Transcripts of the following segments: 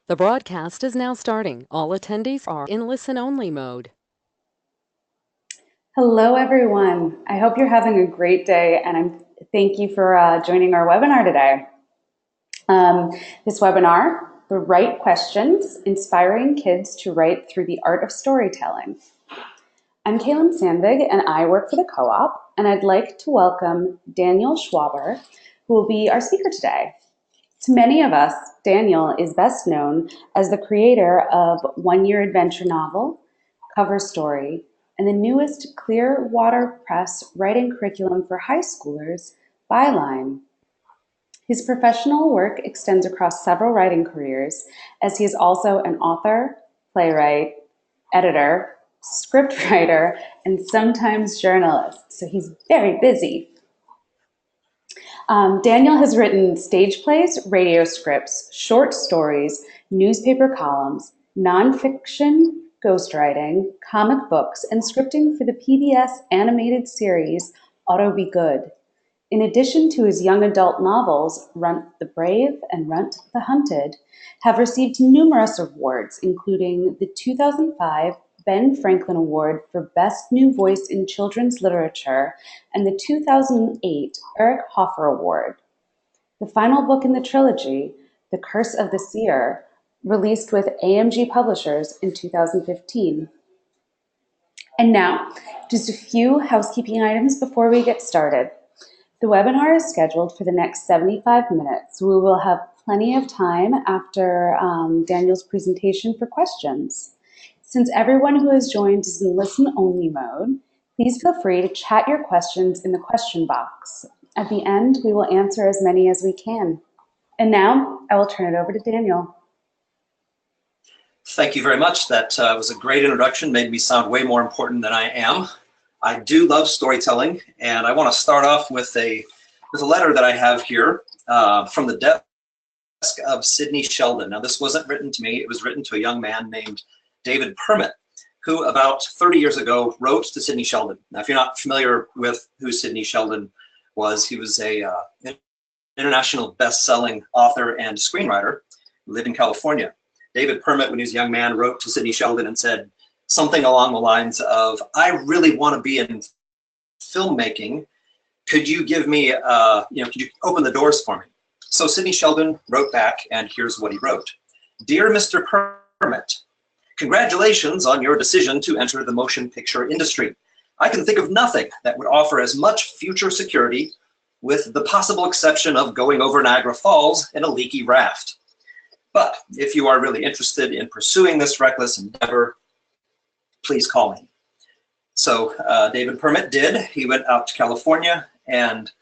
The broadcast is now starting. All attendees are in listen-only mode. Hello, everyone. I hope you're having a great day, and thank you for joining our webinar today. This webinar, The Right Questions, Inspiring Kids to Write Through the Art of Storytelling. I'm Kaylin Sandvig, and I work for the Co-op, and I'd like to welcome Daniel Schwabauer, who will be our speaker today. To many of us, Daniel is best known as the creator of one-year adventure novel, Cover Story, and the newest Clearwater Press writing curriculum for high schoolers, Byline. His professional work extends across several writing careers, as he is also an author, playwright, editor, scriptwriter, and sometimes journalist, so he's very busy. Daniel has written stage plays, radio scripts, short stories, newspaper columns, nonfiction, ghostwriting, comic books, and scripting for the PBS animated series Auto Be Good. In addition to his young adult novels, Runt the Brave and Runt the Hunted have received numerous awards, including the 2005 Ben Franklin Award for Best New Voice in Children's Literature and the 2008 Eric Hoffer Award. The final book in the trilogy, The Curse of the Seer, released with AMG Publishers in 2015. And now, just a few housekeeping items before we get started. The webinar is scheduled for the next 75 minutes. We will have plenty of time after Daniel's presentation for questions. Since everyone who has joined is in listen-only mode, please feel free to chat your questions in the question box. At the end, we will answer as many as we can. And now, I will turn it over to Daniel. Thank you very much. That was a great introduction, made me sound way more important than I am. I do love storytelling, and I want to start off with a letter that I have here from the desk of Sidney Sheldon. Now, this wasn't written to me. It was written to a young man named David Permit, who about 30 years ago wrote to Sidney Sheldon. Now, if you're not familiar with who Sidney Sheldon was, he was a international best-selling author and screenwriter who lived in California. David Permit, when he was a young man, wrote to Sidney Sheldon and said something along the lines of, I really want to be in filmmaking. Could you give me, could you open the doors for me? So Sidney Sheldon wrote back, and here's what he wrote. Dear Mr. Permit, congratulations on your decision to enter the motion picture industry. I can think of nothing that would offer as much future security, with the possible exception of going over Niagara Falls in a leaky raft. But if you are really interested in pursuing this reckless endeavor, please call me. So David Permit did. He went out to California, and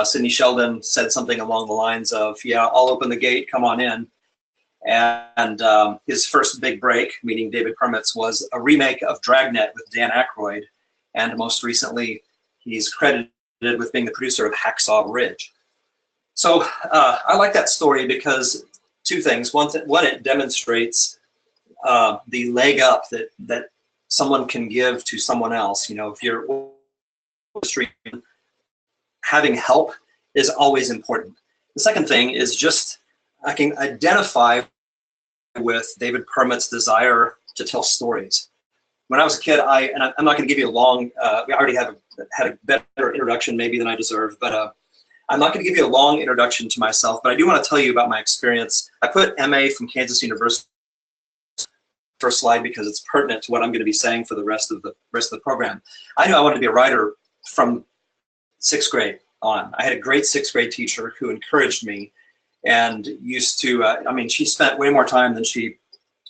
Sidney Sheldon said something along the lines of, yeah, I'll open the gate, come on in. And his first big break, meeting David Permit's, was a remake of Dragnet with Dan Aykroyd. And most recently, he's credited with being the producer of Hacksaw Ridge. So I like that story because two things. One, it demonstrates the leg up that someone can give to someone else. You know, if you're having help is always important. The second thing is just I can identify with David Permit's desire to tell stories. When I was a kid, I'm not going to give you a long. I already had a better introduction maybe than I deserve, but I'm not going to give you a long introduction to myself. But I do want to tell you about my experience. I put MA from Kansas University first slide because it's pertinent to what I'm going to be saying for the rest of the program. I knew I wanted to be a writer from 6th grade on. I had a great 6th grade teacher who encouraged me and used to, she spent way more time than she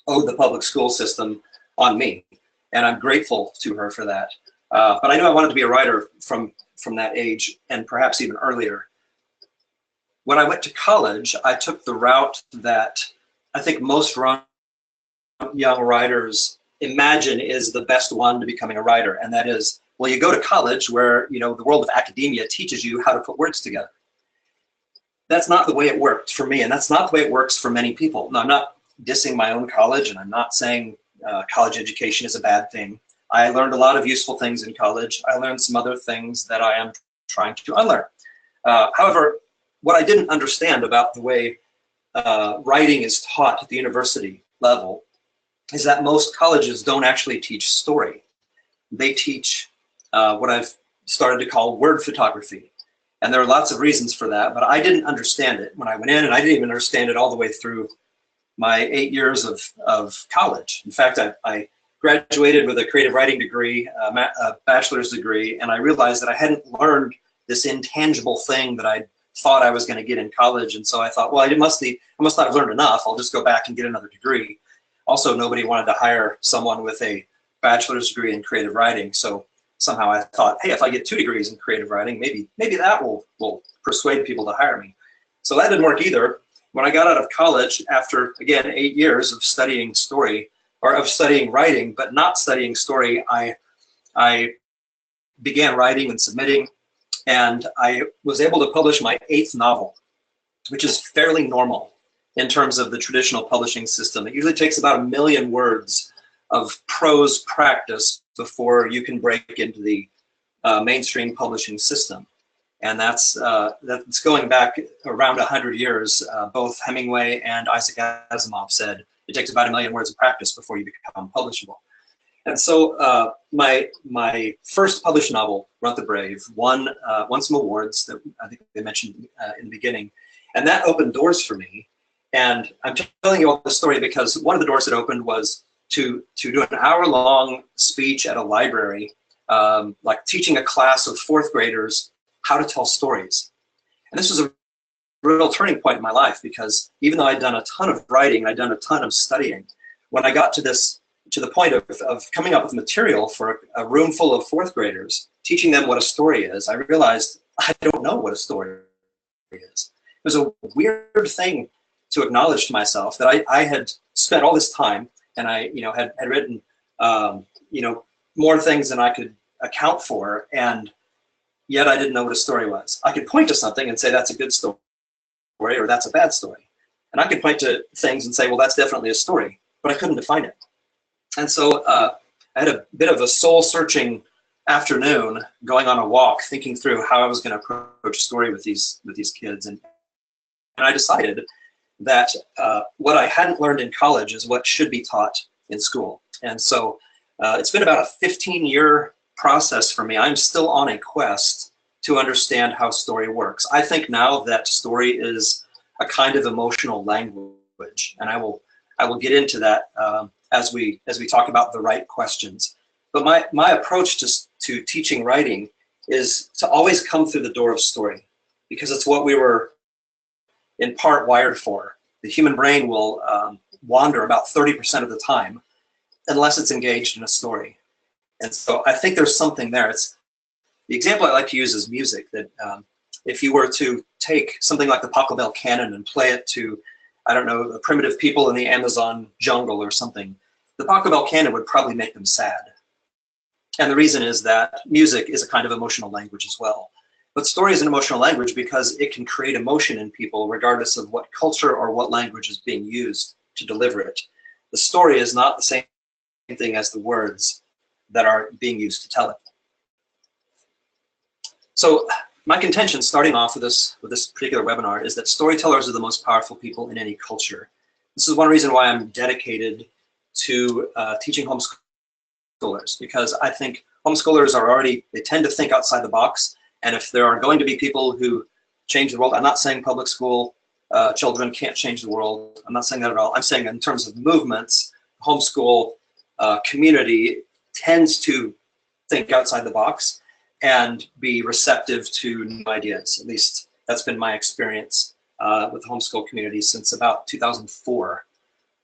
owed the public school system on me. And I'm grateful to her for that. But I knew I wanted to be a writer from that age and perhaps even earlier. When I went to college, I took the route that I think most young writers imagine is the best one to becoming a writer, and that is, well, you go to college where, you know, the world of academia teaches you how to put words together. That's not the way it worked for me, and that's not the way it works for many people. Now, I'm not dissing my own college, and I'm not saying college education is a bad thing. I learned a lot of useful things in college. I learned some other things that I am trying to unlearn. However, what I didn't understand about the way writing is taught at the university level is that most colleges don't actually teach story. They teach what I've started to call word photography. And there are lots of reasons for that, but I didn't understand it when I went in, and I didn't even understand it all the way through my 8 years of college. In fact, I graduated with a creative writing degree, a bachelor's degree, and I realized that I hadn't learned this intangible thing that I thought I was going to get in college. And so I thought, well, I must not have learned enough. I'll just go back and get another degree. Also, nobody wanted to hire someone with a bachelor's degree in creative writing. So somehow I thought, hey, if I get 2 degrees in creative writing, maybe that will persuade people to hire me. So that didn't work either. When I got out of college, after, again, 8 years of studying story, or of studying writing, but not studying story, I began writing and submitting, and I was able to publish my 8th novel, which is fairly normal in terms of the traditional publishing system. It usually takes about 1 million words of prose practice before you can break into the mainstream publishing system. And that's going back around 100 years. Both Hemingway and Isaac Asimov said it takes about 1 million words of practice before you become publishable. And so my first published novel, Run the Brave, won some awards that I think they mentioned in the beginning. And that opened doors for me. And I'm telling you all this story because one of the doors that opened was to do an hour-long speech at a library, like teaching a class of 4th graders how to tell stories. And this was a real turning point in my life because even though I'd done a ton of writing and I'd done a ton of studying, when I got to the point of coming up with material for a room full of 4th graders, teaching them what a story is, I realized I don't know what a story is. It was a weird thing to acknowledge to myself that I had spent all this time and I had written more things than I could account for, and yet I didn't know what a story was. I could point to something and say that's a good story or that's a bad story. And I could point to things and say, well, that's definitely a story, but I couldn't define it. And so I had a bit of a soul-searching afternoon going on a walk, thinking through how I was going to approach story with these kids. And I decided that what I hadn't learned in college is what should be taught in school. And so it's been about a 15-year process for me. I'm still on a quest to understand how story works. I think now that story is a kind of emotional language, and I will get into that as we talk about the right questions. But my approach to teaching writing is to always come through the door of story, because it's what we were in part wired for. The human brain will wander about 30% of the time unless it's engaged in a story. And so I think there's something there. The example I like to use is music, that if you were to take something like the Pachelbel canon and play it to, I don't know, the primitive people in the Amazon jungle or something, the Pachelbel canon would probably make them sad. And the reason is that music is a kind of emotional language as well. But story is an emotional language because it can create emotion in people regardless of what culture or what language is being used to deliver it. The story is not the same thing as the words that are being used to tell it. So my contention starting off with this particular webinar is that storytellers are the most powerful people in any culture. This is one reason why I'm dedicated to teaching homeschoolers, because I think homeschoolers they tend to think outside the box. And if there are going to be people who change the world, I'm not saying public school children can't change the world. I'm not saying that at all. I'm saying in terms of movements, homeschool community tends to think outside the box and be receptive to new ideas. At least that's been my experience with the homeschool community since about 2004.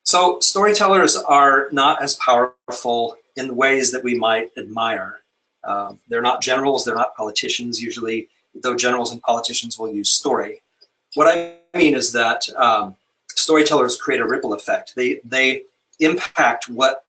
So storytellers are not as powerful in the ways that we might admire. They're not generals, they're not politicians usually, though generals and politicians will use story. What I mean is that storytellers create a ripple effect. They impact what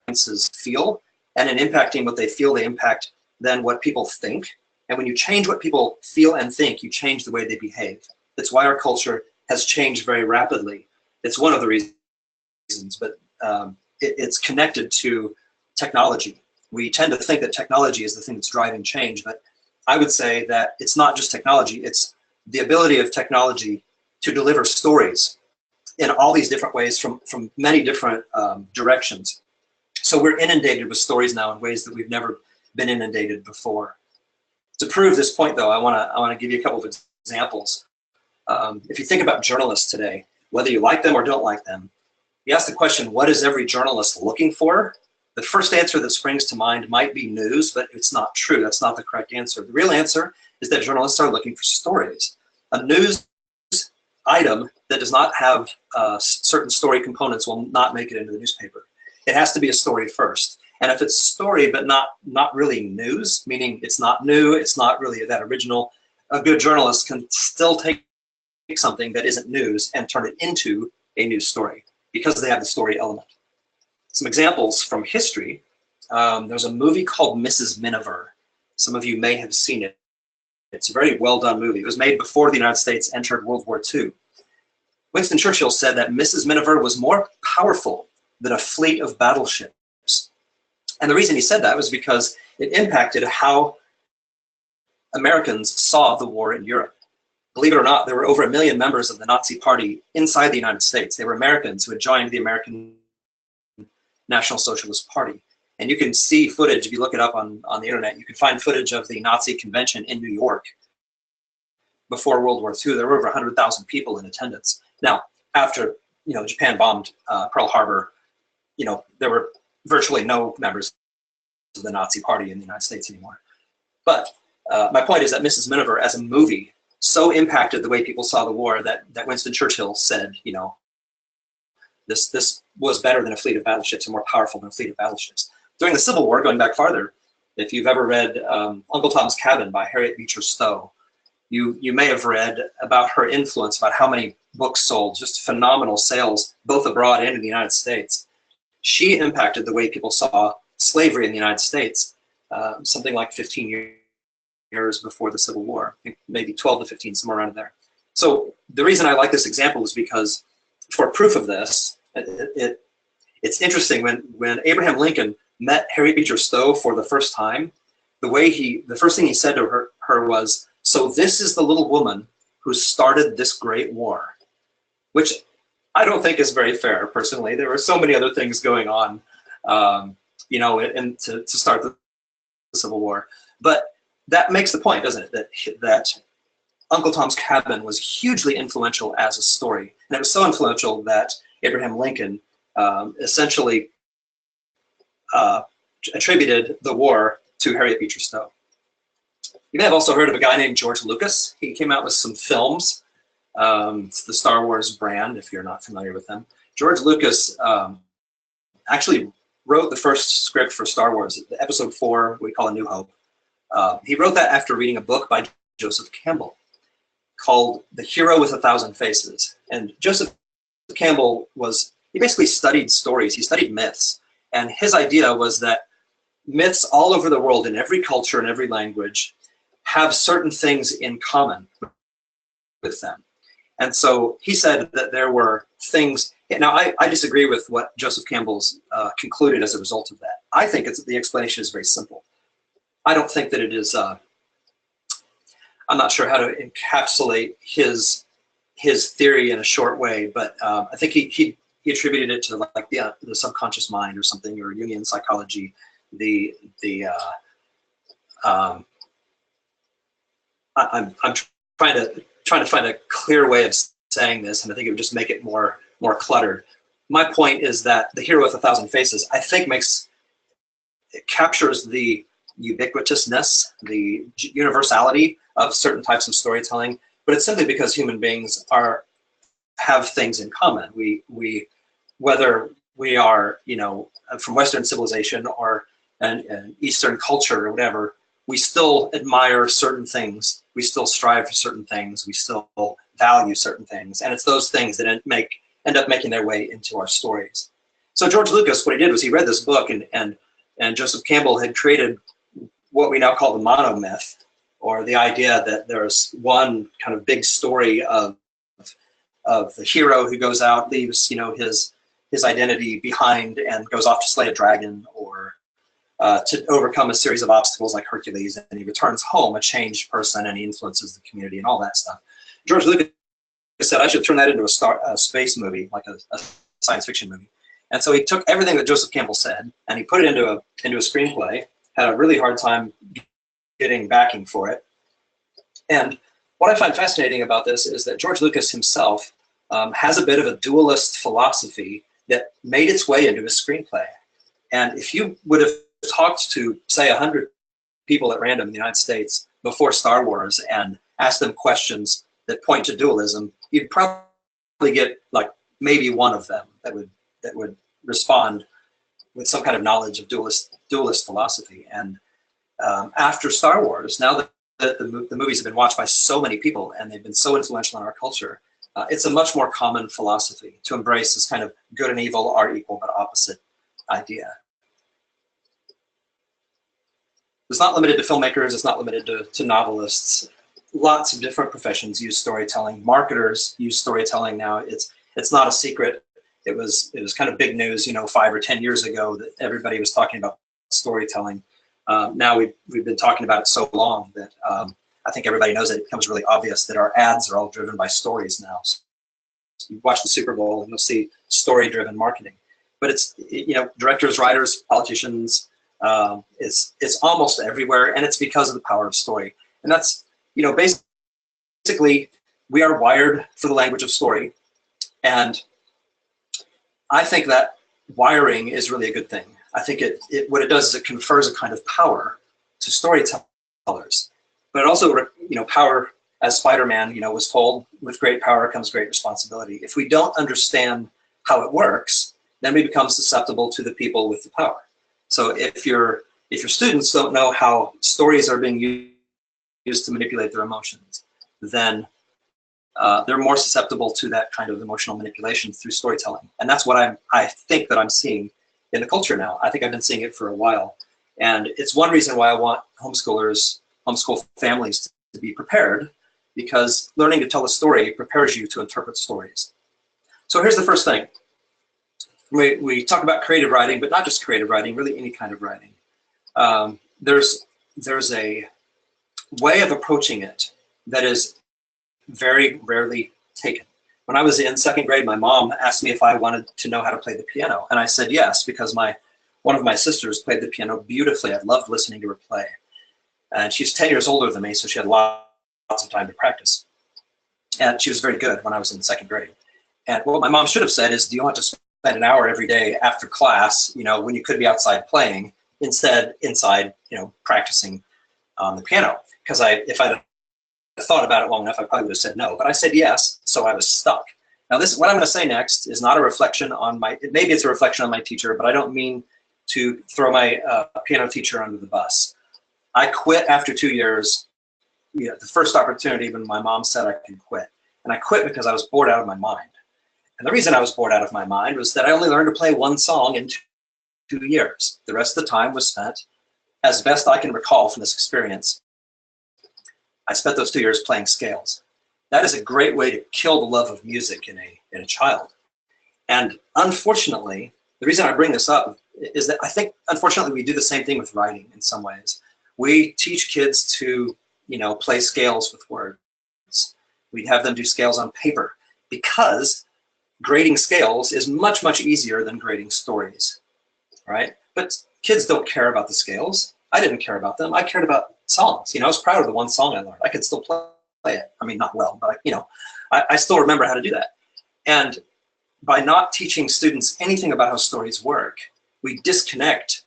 audiences feel, and in impacting what they feel, they impact then what people think. And when you change what people feel and think, you change the way they behave. That's why our culture has changed very rapidly. It's one of the reasons, but it's connected to technology. We tend to think that technology is the thing that's driving change, but I would say that it's not just technology, it's the ability of technology to deliver stories in all these different ways from many different directions. So we're inundated with stories now in ways that we've never been inundated before. To prove this point, though, I want to give you a couple of examples. If you think about journalists today, whether you like them or don't like them, you ask the question, what is every journalist looking for? The first answer that springs to mind might be news, but it's not true. That's not the correct answer. The real answer is that journalists are looking for stories. A news item that does not have certain story components will not make it into the newspaper. It has to be a story first. And if it's a story but not really news, meaning it's not new, it's not really that original, a good journalist can still take something that isn't news and turn it into a news story because they have the story element. Some examples from history. There's a movie called Mrs. Miniver. Some of you may have seen it. It's a very well done movie. It was made before the United States entered World War II. Winston Churchill said that Mrs. Miniver was more powerful than a fleet of battleships. And the reason he said that was because it impacted how Americans saw the war in Europe. Believe it or not, there were over 1 million members of the Nazi Party inside the United States. They were Americans who had joined the American National Socialist Party. And you can see footage, if you look it up on the internet, you can find footage of the Nazi convention in New York before World War II. There were over 100,000 people in attendance. Now, after Japan bombed Pearl Harbor, there were virtually no members of the Nazi Party in the United States anymore. But my point is that Mrs. Miniver, as a movie, so impacted the way people saw the war that Winston Churchill said, this was better than a fleet of battleships and more powerful than a fleet of battleships. During the Civil War, going back farther, if you've ever read Uncle Tom's Cabin by Harriet Beecher Stowe, you may have read about her influence, about how many books sold, just phenomenal sales, both abroad and in the United States. She impacted the way people saw slavery in the United States, something like 15 years before the Civil War, maybe 12 to 15, somewhere around there. So the reason I like this example is because for proof of this, it's interesting when Abraham Lincoln met Harriet Beecher Stowe for the first time, the first thing he said to her was, "So this is the little woman who started this great war," which I don't think is very fair, personally. There were so many other things going on, and to start the Civil War. But that makes the point, doesn't it? That Uncle Tom's Cabin was hugely influential as a story. And it was so influential that Abraham Lincoln essentially attributed the war to Harriet Beecher Stowe. You may have also heard of a guy named George Lucas. He came out with some films. It's the Star Wars brand, if you're not familiar with them. George Lucas actually wrote the first script for Star Wars, Episode 4, we call A New Hope. He wrote that after reading a book by Joseph Campbell called The Hero with a Thousand Faces. And Joseph Campbell he basically studied stories, he studied myths. And his idea was that myths all over the world, in every culture and every language, have certain things in common with them. And so he said that there were things. Now, I disagree with what Joseph Campbell's concluded as a result of that. I think the explanation is very simple. I don't think that it is, I'm not sure how to encapsulate his theory in a short way, but I think he attributed it to like the subconscious mind or something, or Jungian psychology. I'm trying to find a clear way of saying this, and I think it would just make it more cluttered. My point is that The Hero with a Thousand Faces, I think, it captures the ubiquitousness, the universality of certain types of storytelling, but it's simply because human beings have things in common. Whether we are, from Western civilization or an Eastern culture or whatever, we still admire certain things. We still strive for certain things. We still value certain things. And it's those things that end up making their way into our stories. So George Lucas, what he did was he read this book, and Joseph Campbell had created what we now call the monomyth, or the idea that there's one kind of big story of the hero who goes out, leaves his identity behind, and goes off to slay a dragon, or to overcome a series of obstacles like Hercules, and he returns home a changed person, and he influences the community and all that stuff. George Lucas said I should turn that into a space movie, like a science fiction movie. And so he took everything that Joseph Campbell said and he put it into a screenplay. Had a really hard time getting backing for it. And what I find fascinating about this is that George Lucas himself has a bit of a dualist philosophy that made its way into his screenplay. And if you would have talked to, say, 100 people at random in the United States before Star Wars and asked them questions that point to dualism, you'd probably get like maybe one of them that would respond with some kind of knowledge of dualist philosophy. And after Star Wars, now that the movies have been watched by so many people and they've been so influential in our culture, it's a much more common philosophy to embrace this kind of good and evil are equal but opposite idea. It's not limited to filmmakers, it's not limited to novelists. Lots of different professions use storytelling. Marketers use storytelling now. It's not a secret. It was kind of big news, 5 or 10 years ago that everybody was talking about storytelling. Now we've been talking about it so long that I think everybody knows it becomes really obvious that our ads are all driven by stories now. So you watch the Super Bowl and you'll see story-driven marketing. But it's, directors, writers, politicians, it's almost everywhere, and it's because of the power of story. And that's, basically we are wired for the language of story. And I think that wiring is really a good thing. I think what it does is it confers a kind of power to storytellers. But it also, power, as Spider-Man, was told, with great power comes great responsibility. If we don't understand how it works, then we become susceptible to the people with the power. So if your students don't know how stories are being used to manipulate their emotions, then they're more susceptible to that kind of emotional manipulation through storytelling. And that's what I think that I'm seeing in the culture now. I think I've been seeing it for a while. And it's one reason why I want homeschool families to be prepared, because learning to tell a story prepares you to interpret stories. So here's the first thing. We talk about creative writing, but not just creative writing, really any kind of writing. There's a way of approaching it that is very rarely taken. When I was in second grade, my mom asked me if I wanted to know how to play the piano. And I said yes, because one of my sisters played the piano beautifully. I loved listening to her play. And she's 10 years older than me, so she had lots of time to practice. And she was very good when I was in second grade. And what my mom should have said is, do you want to spend an hour every day after class, when you could be outside playing, instead inside, practicing on the piano? Because if I'd thought about it long enough, I probably would have said no, but I said yes, so I was stuck. Now what I'm going to say next is not a reflection on maybe it's a reflection on my teacher, but I don't mean to throw my piano teacher under the bus. I quit after 2 years, the first opportunity when my mom said I could quit. And I quit because I was bored out of my mind. And the reason I was bored out of my mind was that I only learned to play one song in 2 years. The rest of the time was spent, as best I can recall from this experience, I spent those 2 years playing scales. That is a great way to kill the love of music in a child. And unfortunately, the reason I bring this up is that I think, unfortunately, we do the same thing with writing in some ways. We teach kids to, play scales with words. We have them do scales on paper because grading scales is much, much easier than grading stories, right? But kids don't care about the scales. I didn't care about them. I cared about songs. I was proud of the one song I learned. I could still play it. I mean, not well, but I still remember how to do that. And by not teaching students anything about how stories work, we disconnect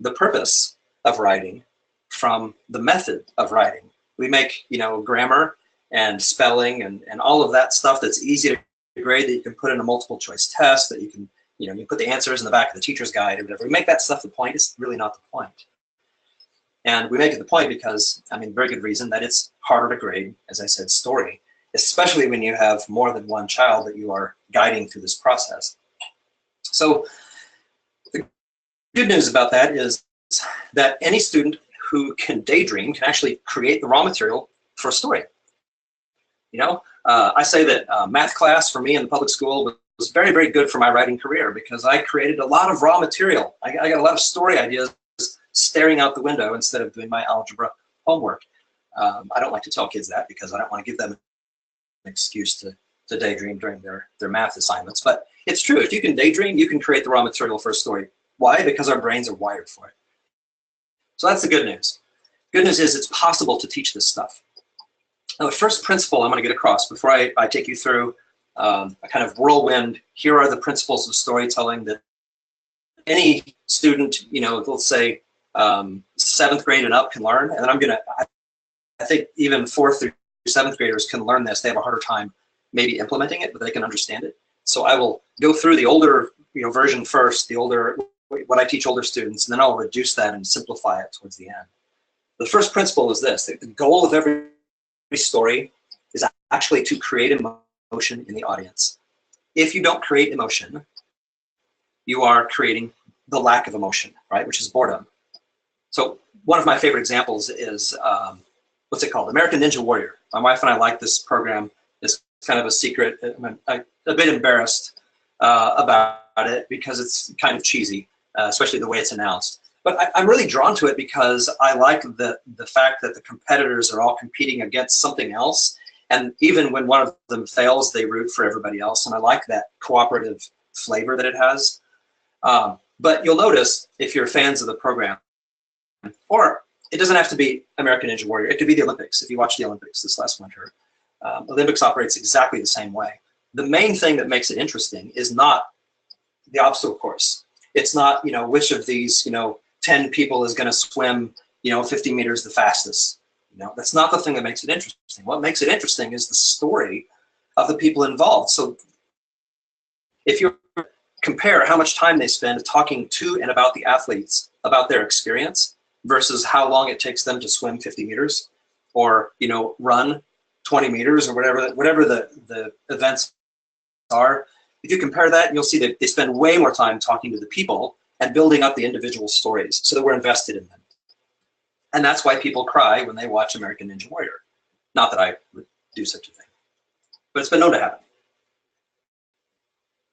the purpose of writing from the method of writing. We make, grammar and spelling and all of that stuff that's easy to grade, that you can put in a multiple choice test, that you can, you put the answers in the back of the teacher's guide or whatever. We make that stuff the point. It's really not the point. And we make it the point because, very good reason, that it's harder to grade, as I said, story, especially when you have more than one child that you are guiding through this process. So the good news about that is that any student who can daydream can actually create the raw material for a story. I say that math class for me in the public school was very, very good for my writing career because I created a lot of raw material. I got a lot of story ideas staring out the window instead of doing my algebra homework. I don't like to tell kids that because I don't want to give them excuse to daydream during their math assignments. But it's true. If you can daydream, you can create the raw material for a story. Why? Because our brains are wired for it. So that's the good news. Good news is it's possible to teach this stuff. Now, the first principle I'm going to get across before I take you through a kind of whirlwind, here are the principles of storytelling that any student, let's say 7th grade and up can learn. And then I think even 4th through 7th graders can learn this. They have a harder time maybe implementing it, but they can understand it. So I will go through the older version first, what I teach older students, and then I'll reduce that and simplify it towards the end. The first principle is this: the goal of every story is actually to create emotion in the audience. If you don't create emotion, you are creating the lack of emotion, right? Which is boredom. So one of my favorite examples is, what's it called? American Ninja Warrior. My wife and I like this program. It's kind of a secret. I'm a bit embarrassed about it because it's kind of cheesy, especially the way it's announced. But I'm really drawn to it because I like the fact that the competitors are all competing against something else. And even when one of them fails, they root for everybody else. And I like that cooperative flavor that it has. But you'll notice, if you're fans of the program, or it doesn't have to be American Ninja Warrior, it could be the Olympics. If you watch the Olympics this last winter, Olympics operates exactly the same way. The main thing that makes it interesting is not the obstacle course. It's not, which of these, 10 people is going to swim, 50 meters the fastest. That's not the thing that makes it interesting. What makes it interesting is the story of the people involved. So if you compare how much time they spend talking to and about the athletes, about their experience, versus how long it takes them to swim 50 meters or, run 20 meters or whatever the events are, if you compare that, you'll see that they spend way more time talking to the people and building up the individual stories so that we're invested in them. And that's why people cry when they watch American Ninja Warrior. Not that I would do such a thing, but it's been known to happen.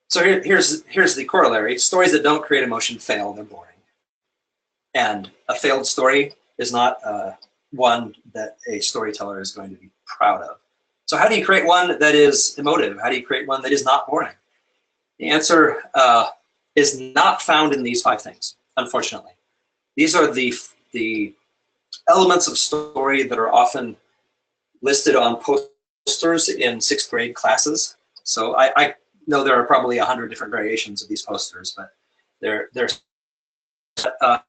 So here's the corollary. Stories that don't create emotion fail, they're boring. And a failed story is not one that a storyteller is going to be proud of. So how do you create one that is emotive? How do you create one that is not boring? The answer is not found in these 5 things, unfortunately. These are the elements of story that are often listed on posters in 6th grade classes. So I know there are probably 100 different variations of these posters, but they're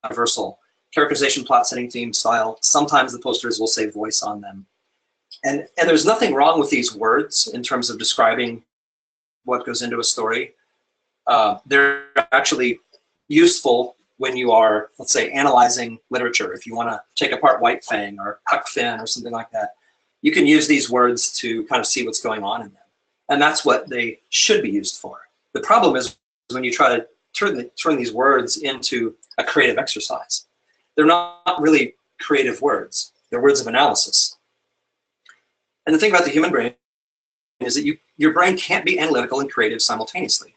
universal. Characterization, plot, setting, theme, style. Sometimes the posters will say voice on them. And there's nothing wrong with these words in terms of describing what goes into a story. They're actually useful when you are, let's say, analyzing literature. If you want to take apart White Fang or Huck Finn or something like that, you can use these words to kind of see what's going on in them. And that's what they should be used for. The problem is when you try to turn these words into a creative exercise. They're not really creative words. They're words of analysis. And the thing about the human brain is that your brain can't be analytical and creative simultaneously.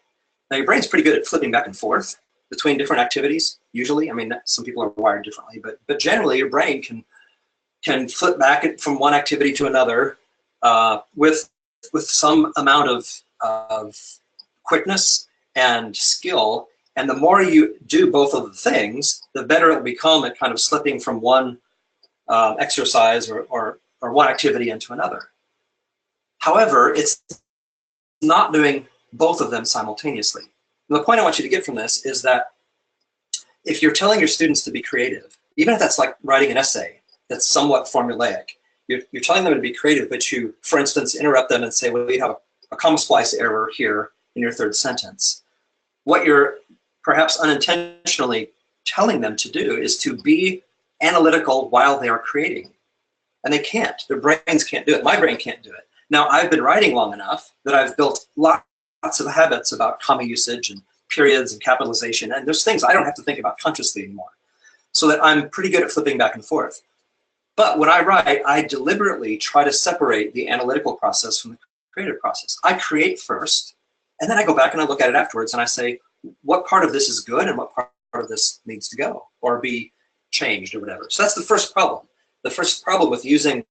Now, your brain's pretty good at flipping back and forth between different activities, usually. I mean, some people are wired differently, but generally your brain can flip back from one activity to another with some amount of quickness and skill. And the more you do both of the things, the better it'll become at kind of slipping from one exercise or one activity into another. However, it's not doing both of them simultaneously. And the point I want you to get from this is that if you're telling your students to be creative, even if that's like writing an essay that's somewhat formulaic, you're telling them to be creative, but you, for instance, interrupt them and say, well, you have a comma splice error here in your 3rd sentence. What you're perhaps unintentionally telling them to do is to be analytical while they are creating. And they can't. Their brains can't do it. My brain can't do it. Now, I've been writing long enough that I've built lots of habits about comma usage and periods and capitalization. And there's things I don't have to think about consciously anymore. So that I'm pretty good at flipping back and forth. But when I write, I deliberately try to separate the analytical process from the creative process. I create first, and then I go back and I look at it afterwards and I say, what part of this is good and what part of this needs to go or be changed or whatever. So that's the first problem. The first problem with using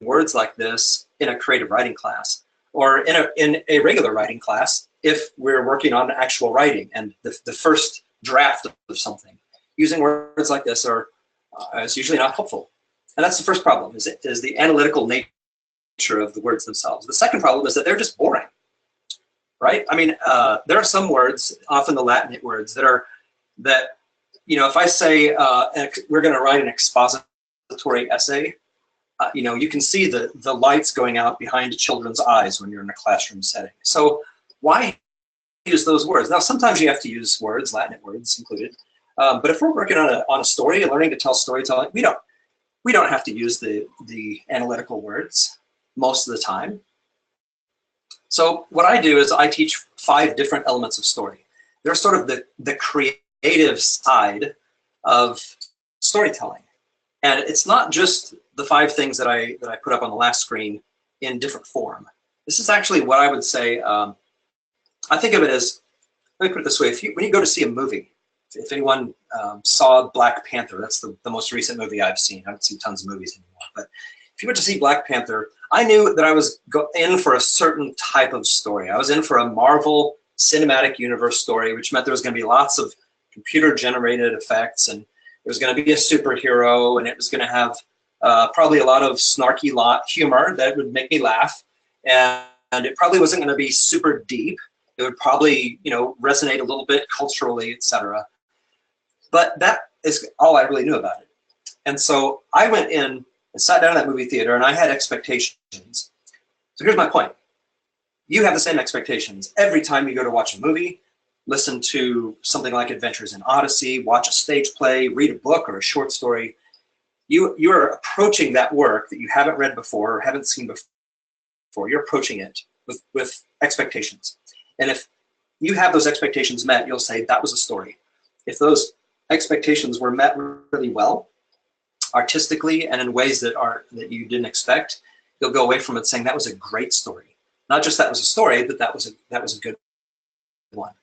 words like this in a creative writing class or in a regular writing class, if we're working on actual writing and the first draft of something, using words like this is usually not helpful. And that's the first problem, is the analytical nature of the words themselves. The second problem is that they're just boring, right? I mean, there are some words, often the Latin words, that if I say we're going to write an expository essay, you can see the lights going out behind children's eyes when you're in a classroom setting. So why use those words? Now, sometimes you have to use words, Latin words included, but if we're working on a story and learning to tell storytelling, we don't have to use the analytical words most of the time. So what I do is I teach 5 different elements of story. They're sort of the creative side of storytelling. And it's not just the 5 things that I put up on the last screen in different form. This is actually what I would say, I think of it as, let me put it this way, when you go to see a movie, if anyone saw Black Panther, that's the most recent movie I've seen. I haven't seen tons of movies anymore, but if you went to see Black Panther, I knew that I was in for a certain type of story. I was in for a Marvel Cinematic Universe story, which meant there was going to be lots of computer-generated effects, and there was going to be a superhero, and it was going to have probably a lot of snarky humor that would make me laugh, and it probably wasn't going to be super deep. It would probably, resonate a little bit culturally, etc. But that is all I really knew about it. And so I went in and sat down in that movie theater, and I had expectations. So here's my point. You have the same expectations every time you go to watch a movie, listen to something like Adventures in Odyssey, watch a stage play, read a book or a short story. You are approaching that work that you haven't read before or haven't seen before. You're approaching it with expectations. And if you have those expectations met, you'll say that was a story. If those expectations were met really well, artistically and in ways that you didn't expect, you'll go away from it saying that was a great story. Not just that was a story, but that was a good one.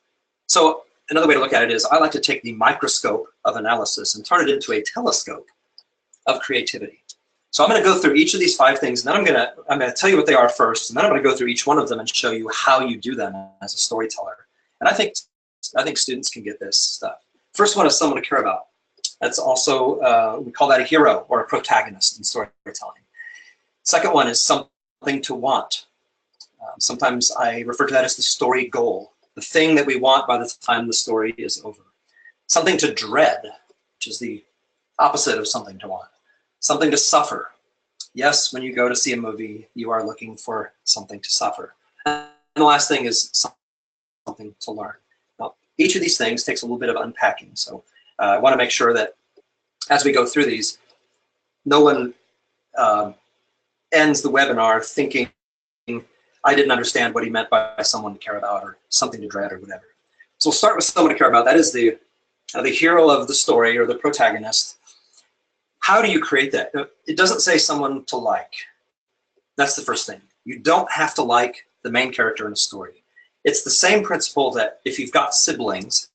So another way to look at it is I like to take the microscope of analysis and turn it into a telescope of creativity. So I'm going to go through each of these 5 things, and then I'm going to tell you what they are first, and then I'm going to go through each one of them and show you how you do them as a storyteller. And I think students can get this stuff. First one is someone to care about. That's also, we call that a hero or a protagonist in storytelling. Second one is something to want. Sometimes I refer to that as the story goal, the thing that we want by the time the story is over. Something to dread, which is the opposite of something to want. Something to suffer. Yes, when you go to see a movie, you are looking for something to suffer. And the last thing is something to learn. Now, each of these things takes a little bit of unpacking. So I want to make sure that as we go through these, no one ends the webinar thinking, I didn't understand what he meant by someone to care about or something to dread or whatever. So we'll start with someone to care about. That is the hero of the story or the protagonist. How do you create that? It doesn't say someone to like. That's the first thing. You don't have to like the main character in a story. It's the same principle that if you've got siblings,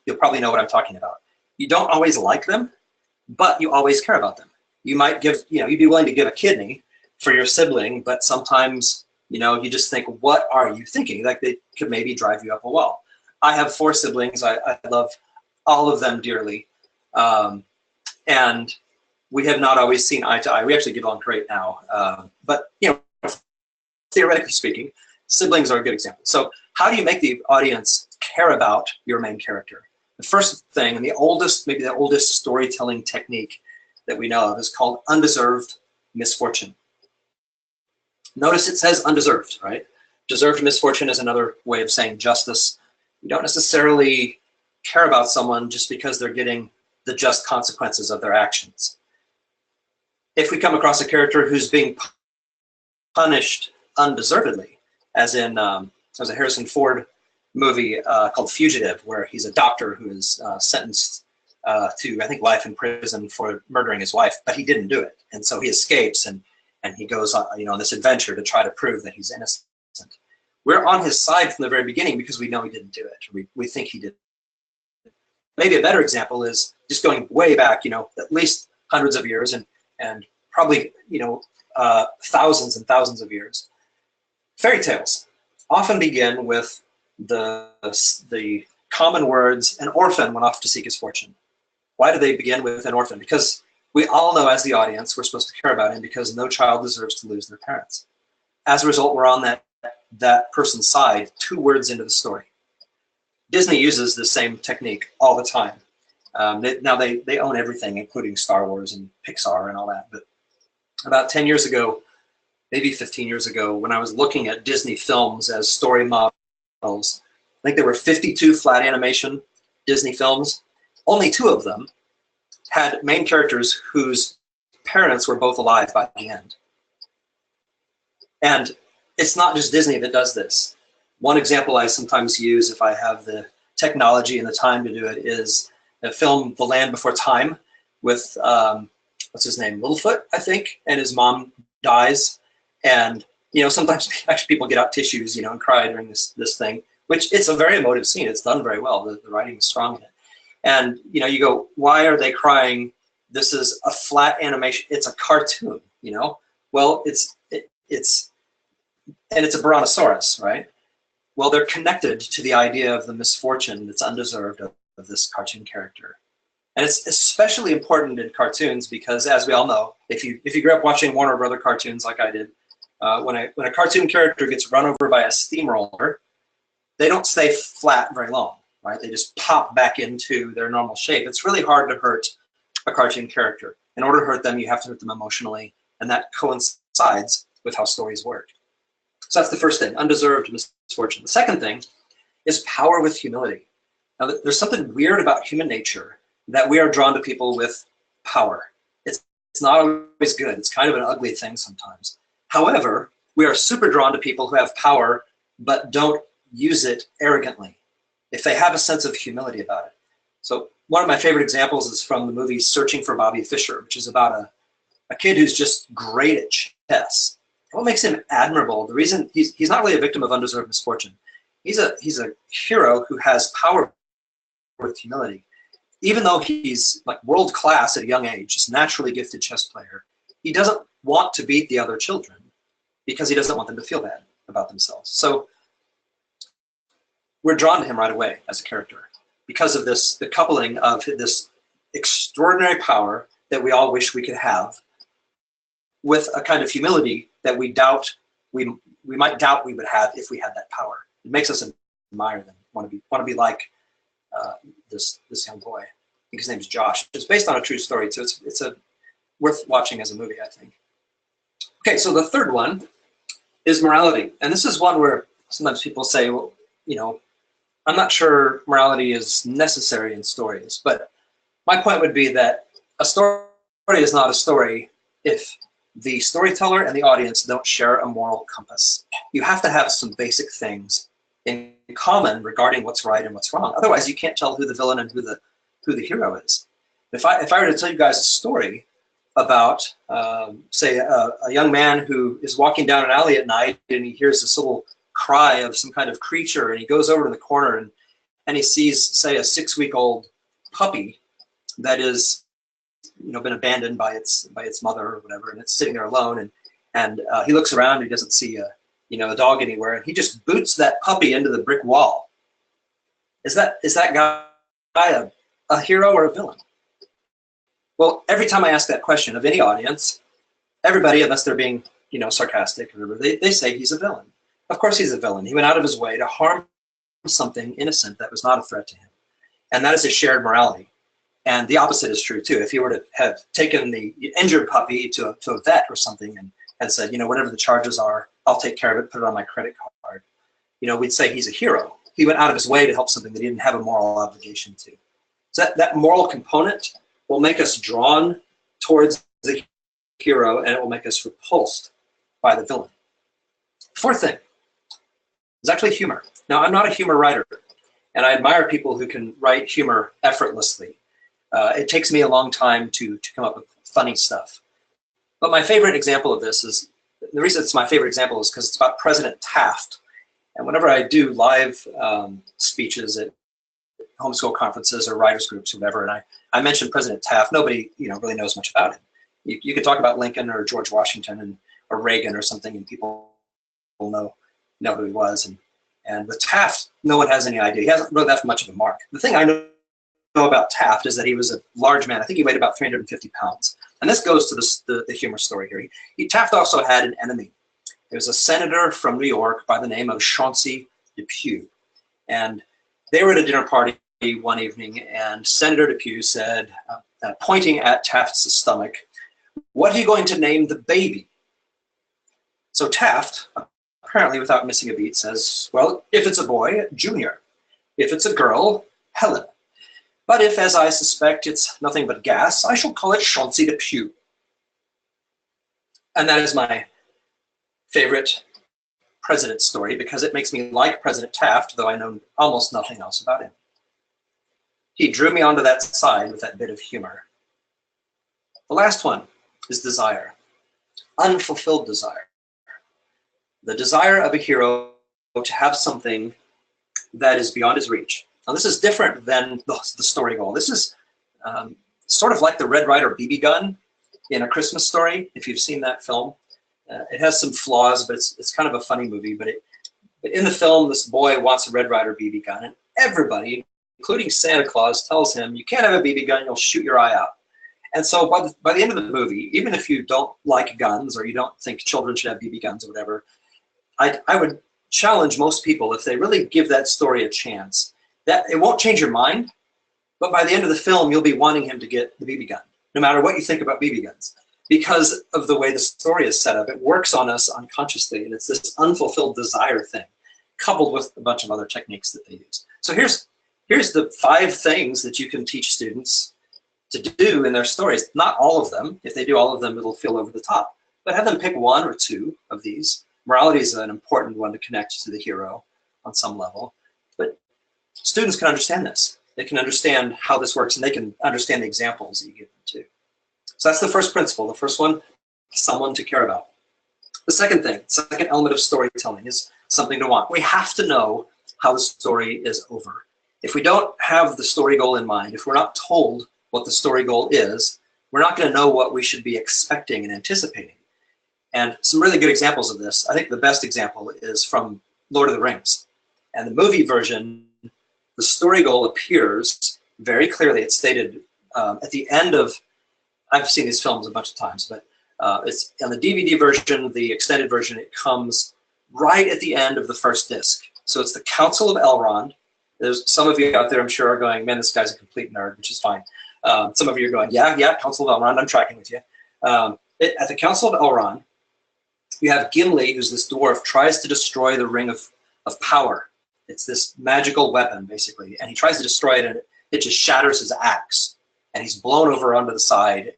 you'll probably know what I'm talking about. You don't always like them, but you always care about them. You might give, you'd be willing to give a kidney for your sibling, but sometimes, you just think, what are you thinking? Like they could maybe drive you up a wall. I have 4 siblings. I love all of them dearly. And we have not always seen eye to eye. We actually get along great now. But, theoretically speaking, siblings are a good example. So how do you make the audience care about your main character? The first thing, and maybe the oldest storytelling technique that we know of is called undeserved misfortune. Notice it says undeserved, right? Deserved misfortune is another way of saying justice. You don't necessarily care about someone just because they're getting the just consequences of their actions. If we come across a character who's being punished undeservedly, as in there's a Harrison Ford movie called Fugitive, where he's a doctor who is sentenced to, I think, life in prison for murdering his wife, but he didn't do it. And so he escapes and he goes on, on this adventure to try to prove that he's innocent. We're on his side from the very beginning because we know he didn't do it. We think he did. Maybe a better example is just going way back, at least hundreds of years and probably, thousands and thousands of years. Fairy tales often begin with the common words, an orphan went off to seek his fortune. Why do they begin with an orphan? Because we all know as the audience we're supposed to care about him, because no child deserves to lose their parents. As a result, we're on that person's side 2 words into the story. Disney uses the same technique all the time. Now they own everything, including Star Wars and Pixar and all that. But about 10 years ago, maybe 15 years ago, when I was looking at Disney films as story models, I think there were 52 flat animation Disney films. Only 2 of them had main characters whose parents were both alive by the end. And it's not just Disney that does this. One example I sometimes use, if I have the technology and the time to do it, is the film The Land Before Time with, what's his name, Littlefoot, I think, and his mom dies. And, you know, sometimes actually people get out tissues, you know, and cry during this thing, which it's a very emotive scene. It's done very well. The writing is strong in it. And, you know, you go, why are they crying? This is a flat animation. It's a cartoon, you know? Well, it's a brontosaurus, right? Well, they're connected to the idea of the misfortune that's undeserved of this cartoon character. And it's especially important in cartoons because, as we all know, if you grew up watching Warner Brother cartoons like I did, when a cartoon character gets run over by a steamroller, they don't stay flat very long, right? They just pop back into their normal shape. It's really hard to hurt a cartoon character. In order to hurt them, you have to hurt them emotionally, and that coincides with how stories work. So that's the first thing, undeserved misfortune. The second thing is power with humility. Now, there's something weird about human nature that we are drawn to people with power. It's not always good. It's kind of an ugly thing sometimes. However, we are super drawn to people who have power but don't use it arrogantly, if they have a sense of humility about it. So one of my favorite examples is from the movie Searching for Bobby Fischer, which is about a kid who's just great at chess. What makes him admirable, the reason he's not really a victim of undeserved misfortune. He's a hero who has power with humility. Even though he's like world class at a young age, just naturally gifted chess player, he doesn't want to beat the other children because he doesn't want them to feel bad about themselves. So we're drawn to him right away as a character because of the coupling of this extraordinary power that we all wish we could have with a kind of humility that we might doubt we would have if we had that power. It makes us admire them, want to be like this young boy. I think his name is Josh. It's based on a true story, so it's worth watching as a movie, I think. Okay, so the third one is morality, and this is one where sometimes people say, well, you know, I'm not sure morality is necessary in stories, but my point would be that a story is not a story if the storyteller and the audience don't share a moral compass. You have to have some basic things in common regarding what's right and what's wrong. Otherwise, you can't tell who the villain and who the hero is. If I were to tell you guys a story about, say, a young man who is walking down an alley at night and he hears this little cry of some kind of creature, and he goes over to the corner and he sees, say, a 6-week-old puppy that is, you know, been abandoned by its mother or whatever, and it's sitting there alone, and he looks around and he doesn't see a dog anywhere, and he just boots that puppy into the brick wall. Is that guy a hero or a villain? Well, every time I ask that question of any audience, everybody, unless they're being, you know, sarcastic or whatever, they say he's a villain. Of course he's a villain. He went out of his way to harm something innocent that was not a threat to him. And that is a shared morality. And the opposite is true too. If you were to have taken the injured puppy to a vet or something and said, you know, whatever the charges are, I'll take care of it, put it on my credit card, you know, we'd say he's a hero. He went out of his way to help something that he didn't have a moral obligation to. So that moral component will make us drawn towards the hero, and it will make us repulsed by the villain. Fourth thing is actually humor. Now, I'm not a humor writer, and I admire people who can write humor effortlessly. It takes me a long time to come up with funny stuff. But my favorite example of this is, the reason it's my favorite example is because it's about President Taft. And whenever I do live speeches at homeschool conferences or writers groups or whatever, and I mention President Taft, nobody, you know, really knows much about him. You could talk about Lincoln or George Washington or Reagan or something, and people will know know who he was. And with Taft, no one has any idea. He hasn't really left much of a mark. The thing I know about Taft is that he was a large man. I think he weighed about 350 pounds. And this goes to the humor story here. Taft also had an enemy. There was a senator from New York by the name of Chauncey Depew. And they were at a dinner party one evening, and Senator Depew said, pointing at Taft's stomach, "What are you going to name the baby?" So Taft, apparently without missing a beat, says, "Well, if it's a boy, Junior. If it's a girl, Helen. But if, as I suspect, it's nothing but gas, I shall call it Chauncey Depew." And that is my favorite president story because it makes me like President Taft, though I know almost nothing else about him. He drew me onto that side with that bit of humor. The last one is desire, unfulfilled desire. The desire of a hero to have something that is beyond his reach. Now, this is different than the story goal. This is sort of like the Red Ryder BB gun in A Christmas Story, if you've seen that film. It has some flaws, but it's kind of a funny movie. But in the film, this boy wants a Red Ryder BB gun, and everybody, including Santa Claus, tells him, "You can't have a BB gun, you'll shoot your eye out." And so by the end of the movie, even if you don't like guns or you don't think children should have BB guns or whatever, I would challenge most people, if they really give that story a chance, that it won't change your mind, but by the end of the film, you'll be wanting him to get the BB gun, no matter what you think about BB guns. Because of the way the story is set up, it works on us unconsciously, and it's this unfulfilled desire thing, coupled with a bunch of other techniques that they use. So here's the 5 things that you can teach students to do in their stories. Not all of them. If they do all of them, it'll feel over the top. But have them pick 1 or 2 of these. Morality is an important one to connect to the hero on some level. But students can understand this. They can understand how this works, and they can understand the examples that you give them too. So that's the first principle. The first one, someone to care about. The second element of storytelling is something to want. We have to know how the story is over. If we don't have the story goal in mind, if we're not told what the story goal is, we're not going to know what we should be expecting and anticipating. And some really good examples of this, I think the best example is from Lord of the Rings. And the movie version, the story goal appears very clearly. It's stated at the end of, I've seen these films a bunch of times, but it's on the DVD version, the extended version, it comes right at the end of the first disc. So it's the Council of Elrond. There's some of you out there, I'm sure, are going, "Man, this guy's a complete nerd," which is fine. Some of you are going, yeah, Council of Elrond, I'm tracking with you. At the Council of Elrond, you have Gimli, who's this dwarf, tries to destroy the Ring of Power. It's this magical weapon, basically, and he tries to destroy it, and it just shatters his axe, and he's blown over onto the side,